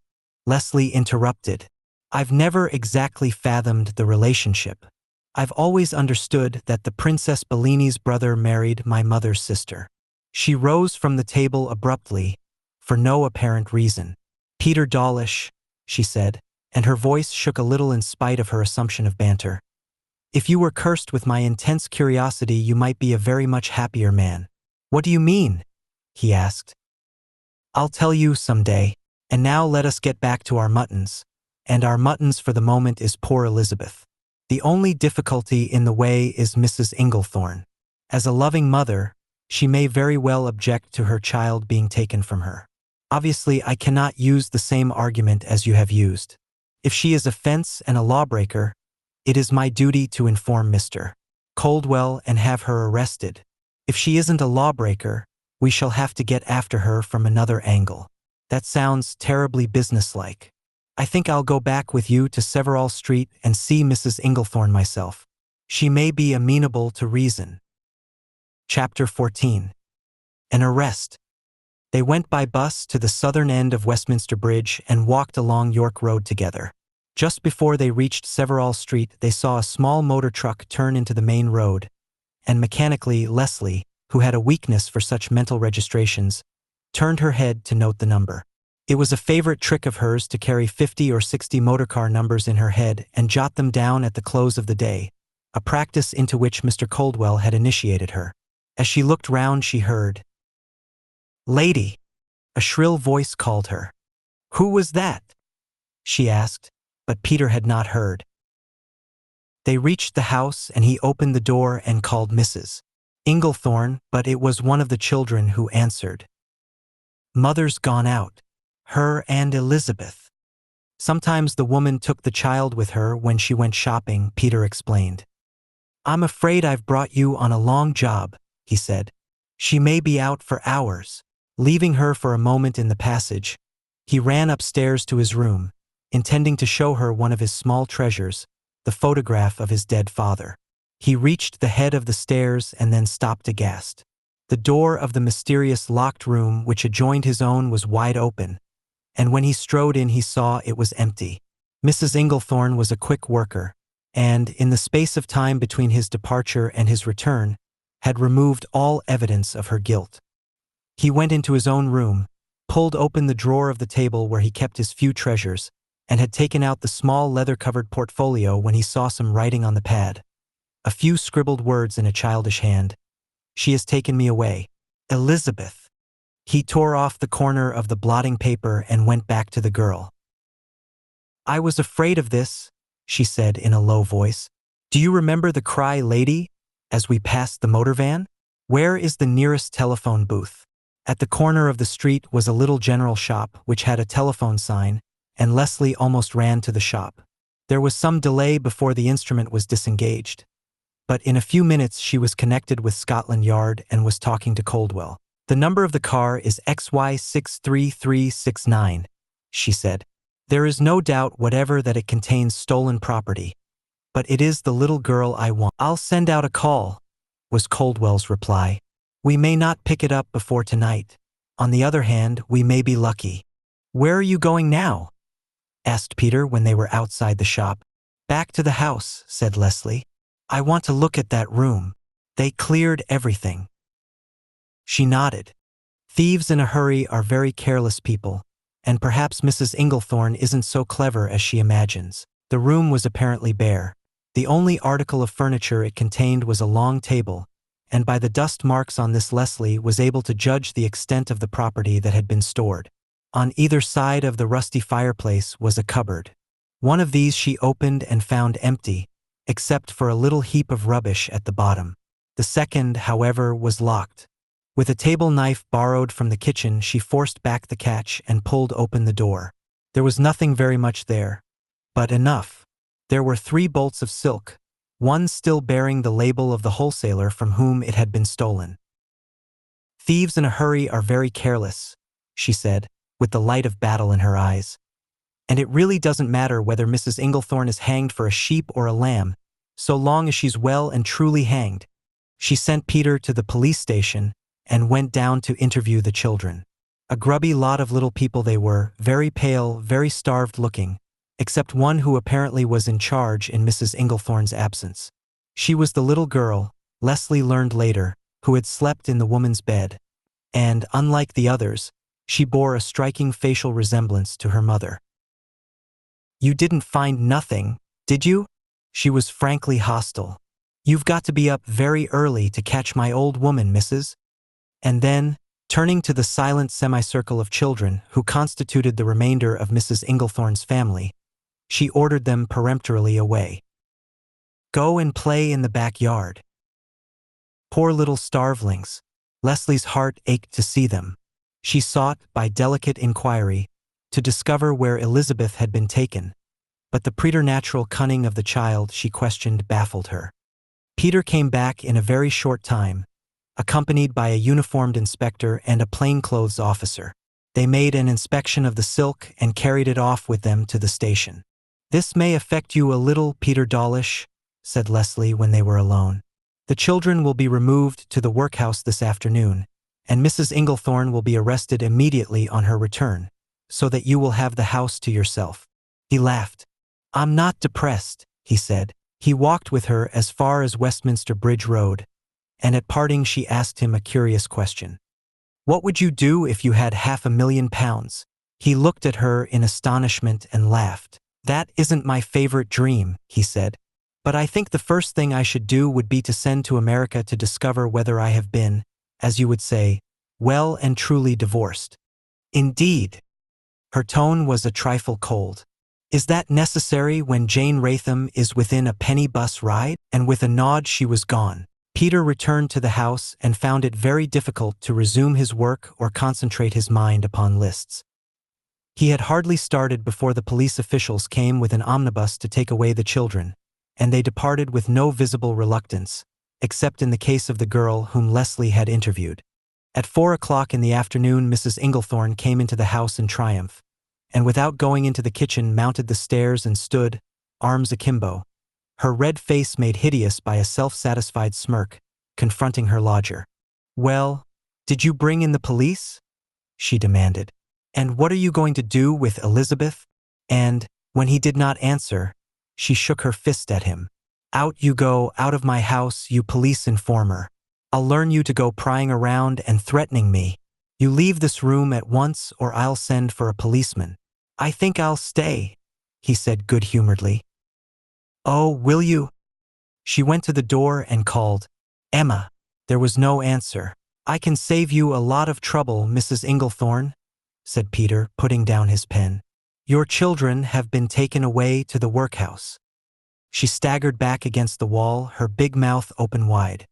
Leslie interrupted. I've never exactly fathomed the relationship. I've always understood that the Princess Bellini's brother married my mother's sister. She rose from the table abruptly, for no apparent reason. Peter Dawlish, she said, and her voice shook a little in spite of her assumption of banter. If you were cursed with my intense curiosity, you might be a very much happier man. What do you mean? He asked. I'll tell you someday, and now let us get back to our muttons. And our muttons for the moment is poor Elizabeth. The only difficulty in the way is Mrs. Inglethorne. As a loving mother, she may very well object to her child being taken from her. Obviously, I cannot use the same argument as you have used. If she is a fence and a lawbreaker, it is my duty to inform Mr. Coldwell and have her arrested. If she isn't a lawbreaker, we shall have to get after her from another angle. That sounds terribly businesslike. I think I'll go back with you to Severall Street and see Mrs. Inglethorne myself. She may be amenable to reason. Chapter 14. An arrest. They went by bus to the southern end of Westminster Bridge and walked along York Road together. Just before they reached Severall Street, they saw a small motor truck turn into the main road, and mechanically Leslie, who had a weakness for such mental registrations, turned her head to note the number. It was a favorite trick of hers to carry 50 or 60 motorcar numbers in her head and jot them down at the close of the day, a practice into which Mr. Coldwell had initiated her. As she looked round, she heard, "Lady!" A shrill voice called her. "Who was that?" she asked, but Peter had not heard. They reached the house and he opened the door and called Mrs. Inglethorne, but it was one of the children who answered. "Mother's gone out. Her and Elizabeth." Sometimes the woman took the child with her when she went shopping, Peter explained. "I'm afraid I've brought you on a long job," he said. "She may be out for hours." Leaving her for a moment in the passage, he ran upstairs to his room, intending to show her one of his small treasures, the photograph of his dead father. He reached the head of the stairs and then stopped aghast. The door of the mysterious locked room which adjoined his own was wide open, and when he strode in he saw it was empty. Mrs. Inglethorne was a quick worker, and, in the space of time between his departure and his return, had removed all evidence of her guilt. He went into his own room, pulled open the drawer of the table where he kept his few treasures, and had taken out the small leather-covered portfolio when he saw some writing on the pad. A few scribbled words in a childish hand. "She has taken me away. Elizabeth." He tore off the corner of the blotting paper and went back to the girl. "I was afraid of this," she said in a low voice. "Do you remember the cry, lady, as we passed the motor van? Where is the nearest telephone booth?" At the corner of the street was a little general shop which had a telephone sign, and Leslie almost ran to the shop. There was some delay before the instrument was disengaged, but in a few minutes she was connected with Scotland Yard and was talking to Coldwell. "The number of the car is XY63369, she said. There is no doubt whatever that it contains stolen property. But it is the little girl I want. I'll send out a call, was Coldwell's reply. We may not pick it up before tonight. On the other hand, we may be lucky. Where are you going now? Asked Peter when they were outside the shop. Back to the house, said Leslie. I want to look at that room. They cleared everything. She nodded. Thieves in a hurry are very careless people, and perhaps Mrs. Inglethorne isn't so clever as she imagines. The room was apparently bare. The only article of furniture it contained was a long table, and by the dust marks on this Leslie was able to judge the extent of the property that had been stored. On either side of the rusty fireplace was a cupboard. One of these she opened and found empty, except for a little heap of rubbish at the bottom. The second, however, was locked. With a table knife borrowed from the kitchen, she forced back the catch and pulled open the door. There was nothing very much there, but enough. There were 3 bolts of silk, one still bearing the label of the wholesaler from whom it had been stolen. Thieves in a hurry are very careless, she said, with the light of battle in her eyes. And it really doesn't matter whether Mrs. Inglethorne is hanged for a sheep or a lamb, so long as she's well and truly hanged. She sent Peter to the police station and went down to interview the children. A grubby lot of little people they were, very pale, very starved looking, except one who apparently was in charge in Mrs. Inglethorne's absence. She was the little girl, Leslie learned later, who had slept in the woman's bed, and, unlike the others, she bore a striking facial resemblance to her mother. You didn't find nothing, did you? She was frankly hostile. You've got to be up very early to catch my old woman, Mrs. And then, turning to the silent semicircle of children who constituted the remainder of Mrs. Inglethorne's family, she ordered them peremptorily away. Go and play in the backyard. Poor little starvelings. Leslie's heart ached to see them. She sought, by delicate inquiry, to discover where Elizabeth had been taken, but the preternatural cunning of the child she questioned baffled her. Peter came back in a very short time, accompanied by a uniformed inspector and a plainclothes officer. They made an inspection of the silk and carried it off with them to the station. This may affect you a little, Peter Dawlish, said Leslie when they were alone. The children will be removed to the workhouse this afternoon, and Mrs. Inglethorne will be arrested immediately on her return, so that you will have the house to yourself. He laughed. I'm not depressed, he said. He walked with her as far as Westminster Bridge Road, and at parting she asked him a curious question. What would you do if you had £500,000? He looked at her in astonishment and laughed. That isn't my favorite dream, he said. But I think the first thing I should do would be to send to America to discover whether I have been, as you would say, well and truly divorced. Indeed. Her tone was a trifle cold. Is that necessary when Jane Wratham is within a penny bus ride? And with a nod she was gone. Peter returned to the house and found it very difficult to resume his work or concentrate his mind upon lists. He had hardly started before the police officials came with an omnibus to take away the children, and they departed with no visible reluctance, except in the case of the girl whom Leslie had interviewed. At 4 o'clock in the afternoon Mrs. Inglethorne came into the house in triumph, and without going into the kitchen mounted the stairs and stood, arms akimbo, her red face made hideous by a self-satisfied smirk, confronting her lodger. Well, did you bring in the police? She demanded. And what are you going to do with Elizabeth? And, when he did not answer, she shook her fist at him. Out you go, out of my house, you police informer. I'll learn you to go prying around and threatening me. You leave this room at once or I'll send for a policeman. I think I'll stay, he said good-humoredly. Oh, will you? She went to the door and called, Emma. There was no answer. I can save you a lot of trouble, Mrs. Inglethorne, said Peter, putting down his pen. Your children have been taken away to the workhouse. She staggered back against the wall, her big mouth open wide.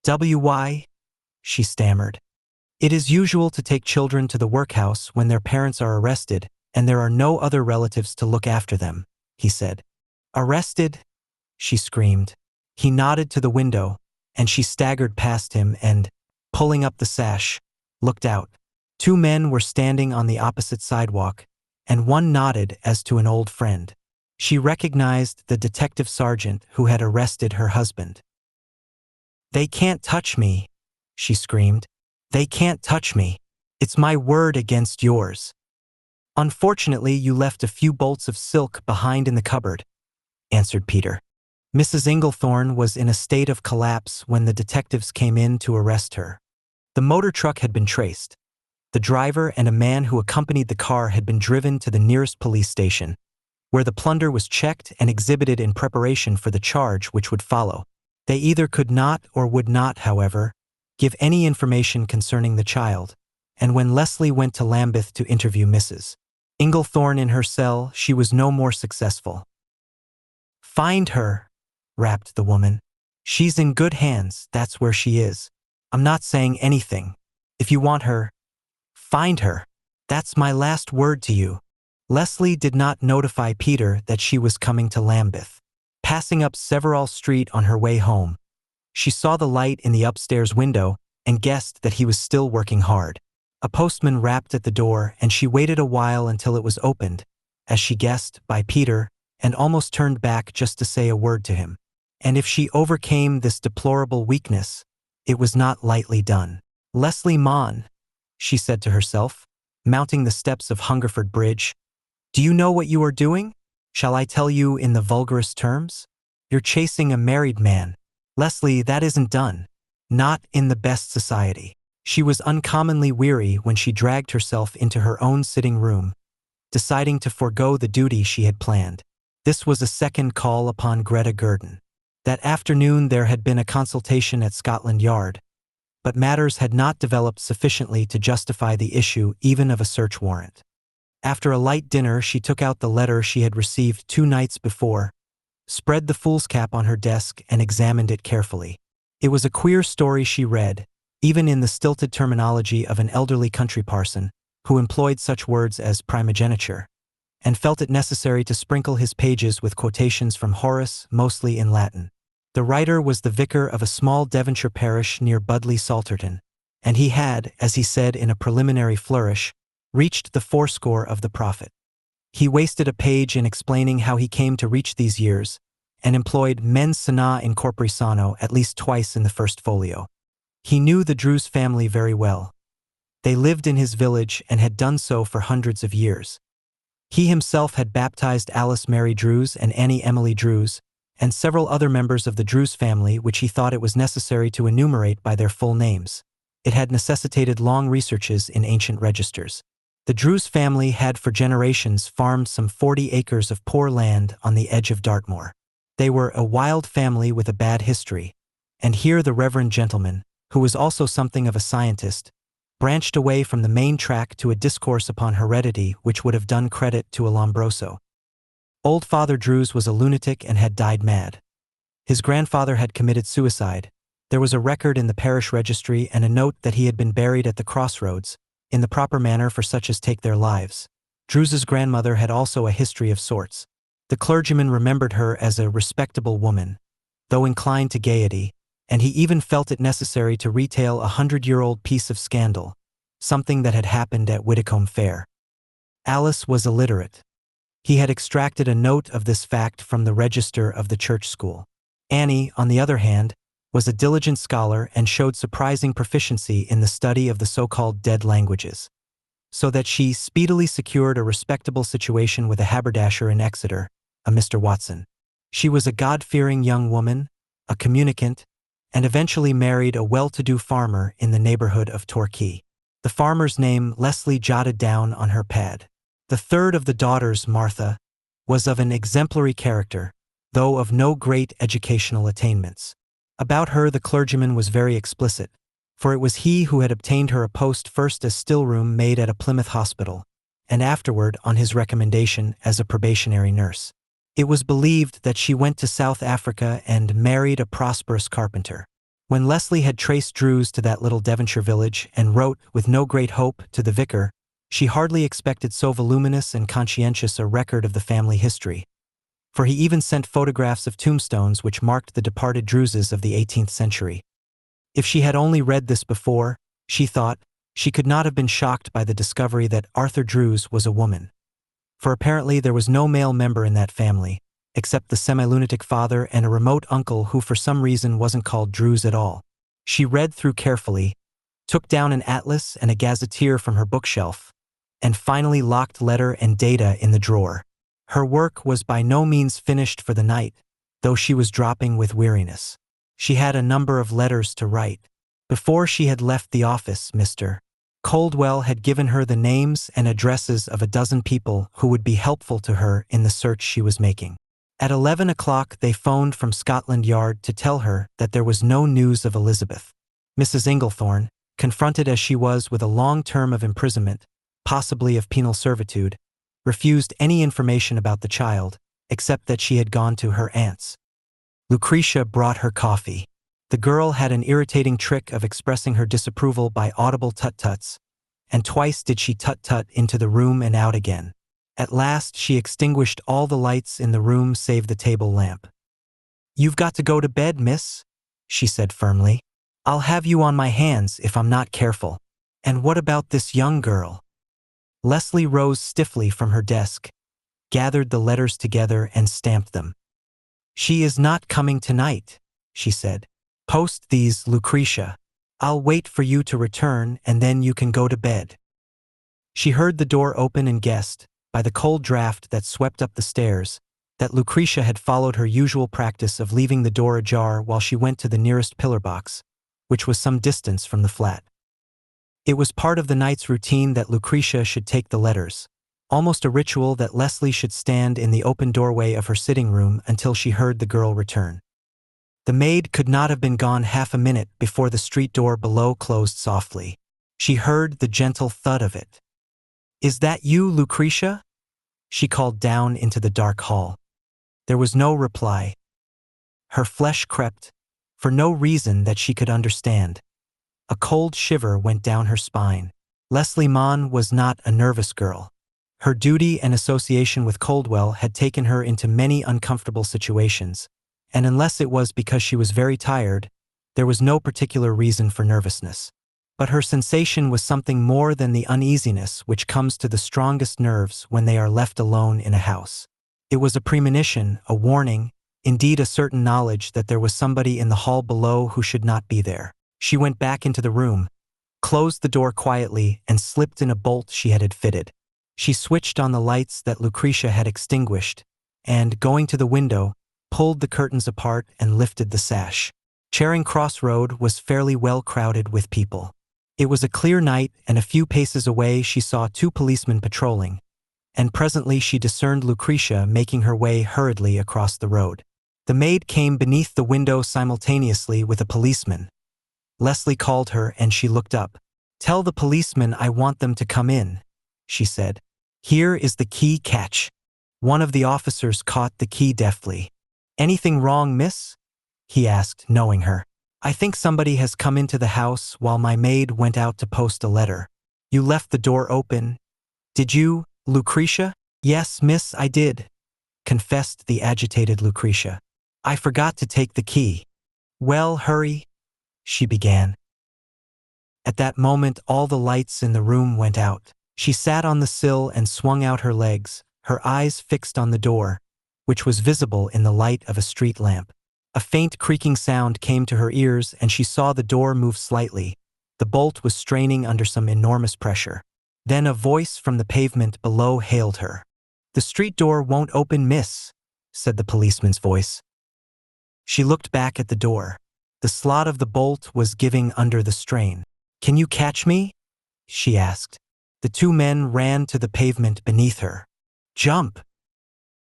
Why? She stammered. It is usual to take children to the workhouse when their parents are arrested and there are no other relatives to look after them, he said. Arrested? She screamed. He nodded to the window, and she staggered past him and, pulling up the sash, looked out. 2 men were standing on the opposite sidewalk, and one nodded as to an old friend. She recognized the detective sergeant who had arrested her husband. "They can't touch me," she screamed. "They can't touch me. It's my word against yours." "Unfortunately, you left a few bolts of silk behind in the cupboard," answered Peter. Mrs. Inglethorne was in a state of collapse when the detectives came in to arrest her. The motor truck had been traced. The driver and a man who accompanied the car had been driven to the nearest police station, where the plunder was checked and exhibited in preparation for the charge which would follow. They either could not or would not, however, give any information concerning the child, and when Leslie went to Lambeth to interview Mrs. Inglethorne in her cell, she was no more successful. "Find her," rapped the woman. "She's in good hands, that's where she is. I'm not saying anything. If you want her, find her. That's my last word to you." Leslie did not notify Peter that she was coming to Lambeth. Passing up Severall Street on her way home, she saw the light in the upstairs window and guessed that he was still working hard. A postman rapped at the door, and she waited a while until it was opened, as she guessed, by Peter, and almost turned back just to say a word to him. And if she overcame this deplorable weakness, it was not lightly done. "Leslie Maughan," she said to herself, mounting the steps of Hungerford Bridge, "do you know what you are doing? Shall I tell you in the vulgarest terms? You're chasing a married man. Leslie, that isn't done. Not in the best society." She was uncommonly weary when she dragged herself into her own sitting room, deciding to forego the duty she had planned. This was a second call upon Greta Gurdon. That afternoon there had been a consultation at Scotland Yard, but matters had not developed sufficiently to justify the issue even of a search warrant. After a light dinner, she took out the letter she had received 2 nights before, spread the foolscap on her desk, and examined it carefully. It was a queer story she read, even in the stilted terminology of an elderly country parson, who employed such words as primogeniture, and felt it necessary to sprinkle his pages with quotations from Horace, mostly in Latin. The writer was the vicar of a small Devonshire parish near Budleigh Salterton, and he had, as he said in a preliminary flourish, reached the 80 of the prophet. He wasted a page in explaining how he came to reach these years, and employed mens sana in corpore sano at least twice in the first folio. He knew the Drews family very well. They lived in his village and had done so for hundreds of years. He himself had baptized Alice Mary Drews and Annie Emily Drews, and several other members of the Drews family which he thought it was necessary to enumerate by their full names. It had necessitated long researches in ancient registers. The Drews family had for generations farmed some 40 acres of poor land on the edge of Dartmoor. They were a wild family with a bad history, and here the reverend gentleman, who was also something of a scientist, branched away from the main track to a discourse upon heredity which would have done credit to a Lombroso. Old Father Drews was a lunatic and had died mad. His grandfather had committed suicide. There was a record in the parish registry and a note that he had been buried at the crossroads, in the proper manner for such as take their lives. Drews's grandmother had also a history of sorts. The clergyman remembered her as a respectable woman, though inclined to gaiety, and he even felt it necessary to retail a 100-year-old piece of scandal, something that had happened at Widdicombe Fair. Alice was illiterate. He had extracted a note of this fact from the register of the church school. Annie, on the other hand, was a diligent scholar and showed surprising proficiency in the study of the so-called dead languages, so that she speedily secured a respectable situation with a haberdasher in Exeter, a Mr. Watson. She was a God-fearing young woman, a communicant, and eventually married a well-to-do farmer in the neighborhood of Torquay. The farmer's name Leslie jotted down on her pad. The third of the daughters, Martha, was of an exemplary character, though of no great educational attainments. About her the clergyman was very explicit, for it was he who had obtained her a post first as still-room maid at a Plymouth hospital, and afterward, on his recommendation, as a probationary nurse. It was believed that she went to South Africa and married a prosperous carpenter. When Leslie had traced Drews to that little Devonshire village and wrote, with no great hope, to the vicar, she hardly expected so voluminous and conscientious a record of the family history, for he even sent photographs of tombstones which marked the departed Drewses of the 18th century. If she had only read this before, she thought, she could not have been shocked by the discovery that Arthur Drews was a woman. for apparently there was no male member in that family, except the semi-lunatic father and a remote uncle who for some reason wasn't called Drews at all. She read through carefully, took down an atlas and a gazetteer from her bookshelf, and finally locked letter and data in the drawer. Her work was by no means finished for the night, though she was dropping with weariness. She had a number of letters to write. Before she had left the office, Mr. Coldwell had given her the names and addresses of a dozen people who would be helpful to her in the search she was making. At 11 o'clock they phoned from Scotland Yard to tell her that there was no news of Elizabeth. Mrs. Inglethorne, confronted as she was with a long term of imprisonment, possibly of penal servitude, refused any information about the child, except that she had gone to her aunt's. Lucretia brought her coffee. The girl had an irritating trick of expressing her disapproval by audible tut-tuts, and twice did she tut-tut into the room and out again. At last she extinguished all the lights in the room save the table lamp. "You've got to go to bed, miss," she said firmly. "I'll have you on my hands if I'm not careful. And what about this young girl?" Leslie rose stiffly from her desk, gathered the letters together and stamped them. "She is not coming tonight," she said. "Post these, Lucretia. I'll wait for you to return and then you can go to bed." She heard the door open and guessed, by the cold draft that swept up the stairs, that Lucretia had followed her usual practice of leaving the door ajar while she went to the nearest pillar box, which was some distance from the flat. It was part of the night's routine that Lucretia should take the letters, almost a ritual that Leslie should stand in the open doorway of her sitting room until she heard the girl return. The maid could not have been gone half a minute before the street door below closed softly. She heard the gentle thud of it. "Is that you, Lucretia?" she called down into the dark hall. There was no reply. Her flesh crept, for no reason that she could understand. A cold shiver went down her spine. Leslie Mann was not a nervous girl. Her duty and association with Coldwell had taken her into many uncomfortable situations, and unless it was because she was very tired, there was no particular reason for nervousness. But her sensation was something more than the uneasiness which comes to the strongest nerves when they are left alone in a house. It was a premonition, a warning, indeed a certain knowledge that there was somebody in the hall below who should not be there. She went back into the room, closed the door quietly, and slipped in a bolt she had fitted. She switched on the lights that Lucretia had extinguished, and, going to the window, pulled the curtains apart and lifted the sash. Charing Cross Road was fairly well crowded with people. It was a clear night, and a few paces away she saw 2 policemen patrolling, and presently she discerned Lucretia making her way hurriedly across the road. The maid came beneath the window simultaneously with a policeman. Leslie called her and she looked up. "Tell the policeman I want them to come in," she said. "Here is the key, catch." One of the officers caught the key deftly. "Anything wrong, miss?" he asked, knowing her. "I think somebody has come into the house while my maid went out to post a letter. You left the door open. Did you, Lucretia?" "Yes, miss, I did," confessed the agitated Lucretia. "I forgot to take the key." "Well, hurry," she began. At that moment all the lights in the room went out. She sat on the sill and swung out her legs, her eyes fixed on the door, which was visible in the light of a street lamp. A faint creaking sound came to her ears and she saw the door move slightly. The bolt was straining under some enormous pressure. Then a voice from the pavement below hailed her. "The street door won't open, miss," said the policeman's voice. She looked back at the door. The slot of the bolt was giving under the strain. "Can you catch me?" she asked. The 2 men ran to the pavement beneath her. "Jump!"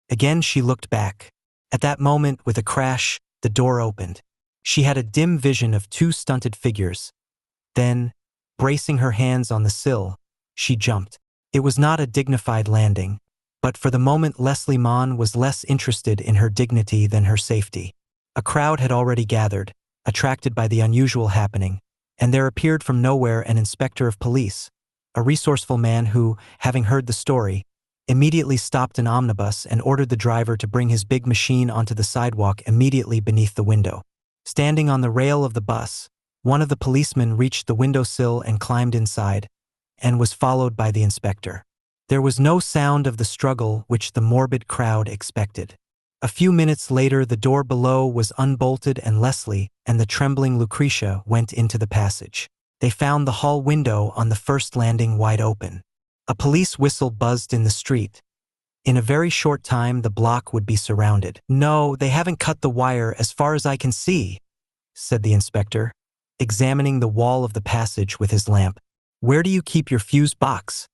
Again she looked back. At that moment, with a crash, the door opened. She had a dim vision of 2 stunted figures. Then, bracing her hands on the sill, she jumped. It was not a dignified landing, but for the moment Leslie Mann was less interested in her dignity than her safety. A crowd had already gathered, attracted by the unusual happening, and there appeared from nowhere an inspector of police, a resourceful man who, having heard the story, immediately stopped an omnibus and ordered the driver to bring his big machine onto the sidewalk immediately beneath the window. Standing on the rail of the bus, one of the policemen reached the windowsill and climbed inside, and was followed by the inspector. There was no sound of the struggle which the morbid crowd expected. A few minutes later, the door below was unbolted and Leslie and the trembling Lucretia went into the passage. They found the hall window on the first landing wide open. A police whistle buzzed in the street. In a very short time, the block would be surrounded. "No, they haven't cut the wire as far as I can see," said the inspector, examining the wall of the passage with his lamp. "Where do you keep your fuse box?"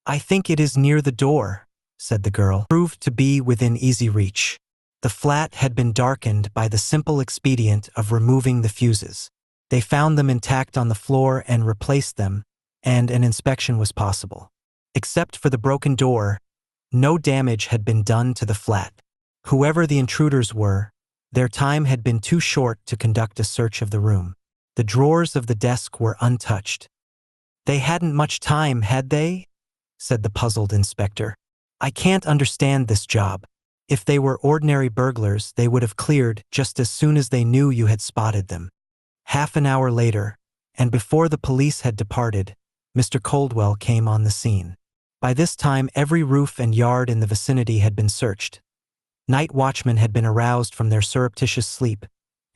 "I think it is near the door," said the girl. Proved to be within easy reach. The flat had been darkened by the simple expedient of removing the fuses. They found them intact on the floor and replaced them, and an inspection was possible. Except for the broken door, no damage had been done to the flat. Whoever the intruders were, their time had been too short to conduct a search of the room. The drawers of the desk were untouched. "They hadn't much time, had they?" said the puzzled inspector. "I can't understand this job. If they were ordinary burglars, they would have cleared just as soon as they knew you had spotted them." Half an hour later, and before the police had departed, Mr. Coldwell came on the scene. By this time, every roof and yard in the vicinity had been searched. Night watchmen had been aroused from their surreptitious sleep,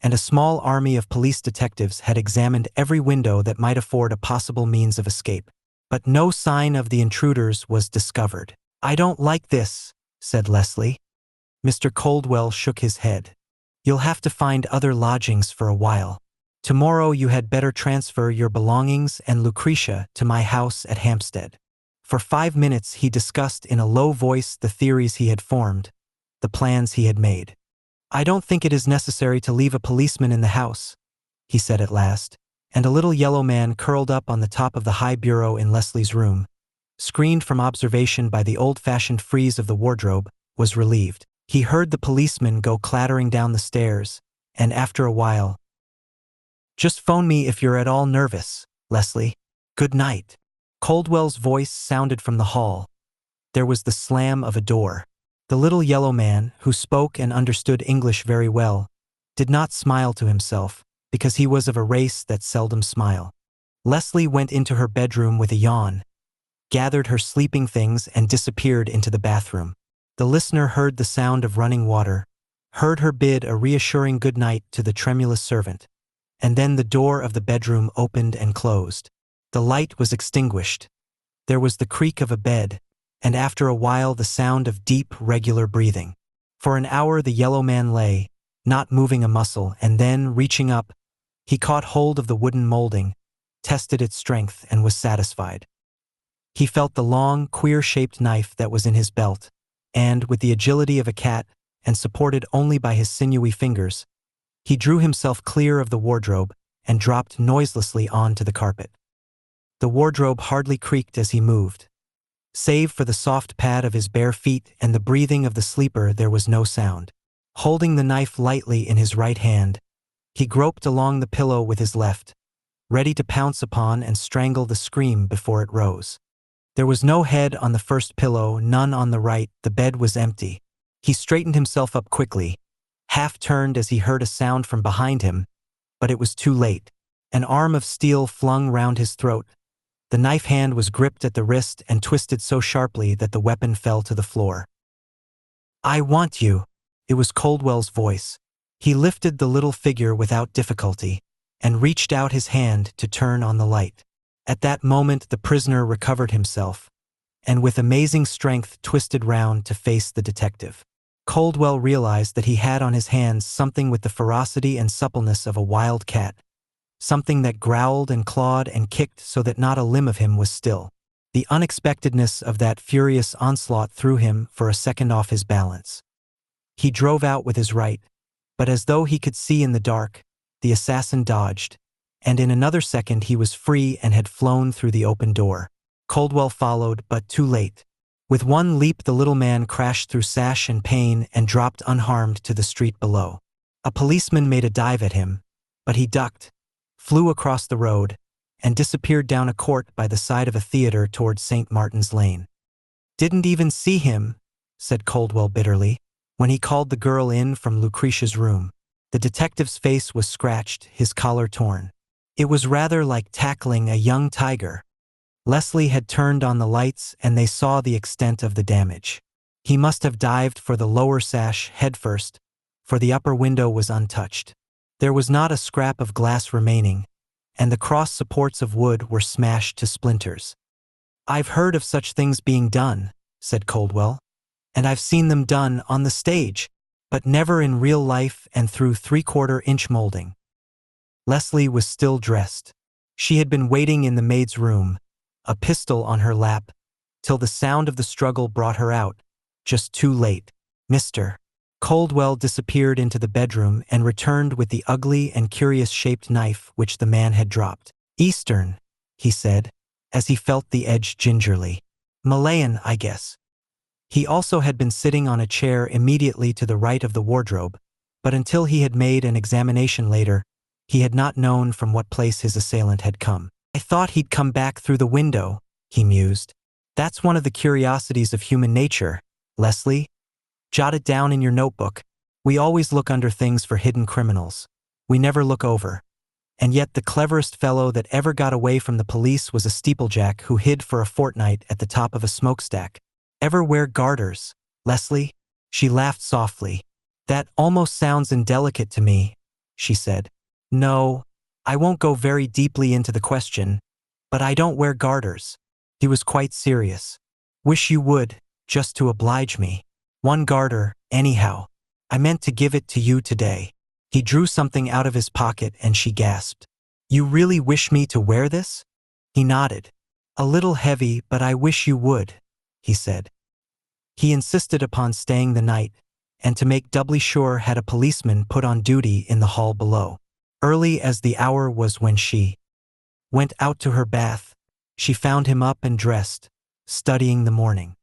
and a small army of police detectives had examined every window that might afford a possible means of escape. But no sign of the intruders was discovered. "I don't like this," said Leslie. Mr. Coldwell shook his head. "You'll have to find other lodgings for a while. Tomorrow you had better transfer your belongings and Lucretia to my house at Hampstead." For 5 minutes he discussed in a low voice the theories he had formed, the plans he had made. "I don't think it is necessary to leave a policeman in the house," he said at last, and a little yellow man curled up on the top of the high bureau in Leslie's room, screened from observation by the old-fashioned frieze of the wardrobe, was relieved. He heard the policeman go clattering down the stairs, and after a while, "Just phone me if you're at all nervous, Leslie. Good night." Coldwell's voice sounded from the hall. There was the slam of a door. The little yellow man, who spoke and understood English very well, did not smile to himself, because he was of a race that seldom smile. Leslie went into her bedroom with a yawn, gathered her sleeping things and disappeared into the bathroom. The listener heard the sound of running water, heard her bid a reassuring good night to the tremulous servant, and then the door of the bedroom opened and closed. The light was extinguished. There was the creak of a bed, and after a while the sound of deep, regular breathing. For an hour the yellow man lay, not moving a muscle, and then, reaching up, he caught hold of the wooden molding, tested its strength, and was satisfied. He felt the long, queer-shaped knife that was in his belt, and, with the agility of a cat, and supported only by his sinewy fingers, he drew himself clear of the wardrobe and dropped noiselessly onto the carpet. The wardrobe hardly creaked as he moved. Save for the soft pad of his bare feet and the breathing of the sleeper, there was no sound. Holding the knife lightly in his right hand, he groped along the pillow with his left, ready to pounce upon and strangle the scream before it rose. There was no head on the first pillow, none on the right. The bed was empty. He straightened himself up quickly, half turned as he heard a sound from behind him, but it was too late. An arm of steel flung round his throat. The knife hand was gripped at the wrist and twisted so sharply that the weapon fell to the floor. "I want you," it was Coldwell's voice. He lifted the little figure without difficulty, and reached out his hand to turn on the light. At that moment the prisoner recovered himself, and with amazing strength twisted round to face the detective. Coldwell realized that he had on his hands something with the ferocity and suppleness of a wild cat, something that growled and clawed and kicked so that not a limb of him was still. The unexpectedness of that furious onslaught threw him for a second off his balance. He drove out with his right, but as though he could see in the dark, the assassin dodged, and in another second he was free and had flown through the open door. Coldwell followed, but too late. With one leap the little man crashed through sash and pane and dropped unharmed to the street below. A policeman made a dive at him, but he ducked, flew across the road, and disappeared down a court by the side of a theater toward St. Martin's Lane. "Didn't even see him," said Coldwell bitterly, when he called the girl in from Lucretia's room. The detective's face was scratched, his collar torn. It was rather like tackling a young tiger. Leslie had turned on the lights and they saw the extent of the damage. He must have dived for the lower sash headfirst, for the upper window was untouched. There was not a scrap of glass remaining, and the cross supports of wood were smashed to splinters. "I've heard of such things being done," said Coldwell, "and I've seen them done on the stage, but never in real life and through 3/4-inch molding." Leslie was still dressed. She had been waiting in the maid's room, a pistol on her lap, till the sound of the struggle brought her out, just too late. Mr. Coldwell disappeared into the bedroom and returned with the ugly and curious-shaped knife which the man had dropped. "Eastern," he said, as he felt the edge gingerly. "Malayan, I guess." He also had been sitting on a chair immediately to the right of the wardrobe, but until he had made an examination later, he had not known from what place his assailant had come. "I thought he'd come back through the window," he mused. "That's one of the curiosities of human nature, Leslie. Jot it down in your notebook. We always look under things for hidden criminals. We never look over. And yet the cleverest fellow that ever got away from the police was a steeplejack who hid for a fortnight at the top of a smokestack. Ever wear garters, Leslie?" She laughed softly. "That almost sounds indelicate to me," she said. "No, I won't go very deeply into the question, but I don't wear garters." He was quite serious. "Wish you would, just to oblige me. One garter, anyhow. I meant to give it to you today." He drew something out of his pocket and she gasped. "You really wish me to wear this?" He nodded. "A little heavy, but I wish you would," he said. He insisted upon staying the night, and to make doubly sure had a policeman put on duty in the hall below. Early as the hour was when she went out to her bath, she found him up and dressed, studying the morning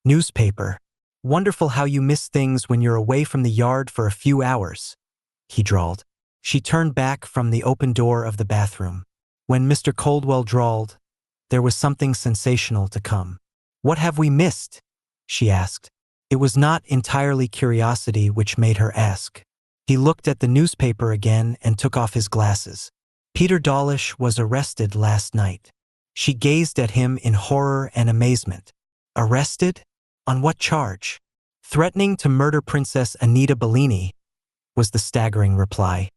newspaper. "Wonderful how you miss things when you're away from the yard for a few hours," he drawled. She turned back from the open door of the bathroom. When Mr. Coldwell drawled, there was something sensational to come. "What have we missed?" she asked. It was not entirely curiosity which made her ask. He looked at the newspaper again and took off his glasses. "Peter Dawlish was arrested last night." She gazed at him in horror and amazement. "Arrested? On what charge?" "Threatening to murder Princess Anita Bellini," was the staggering reply.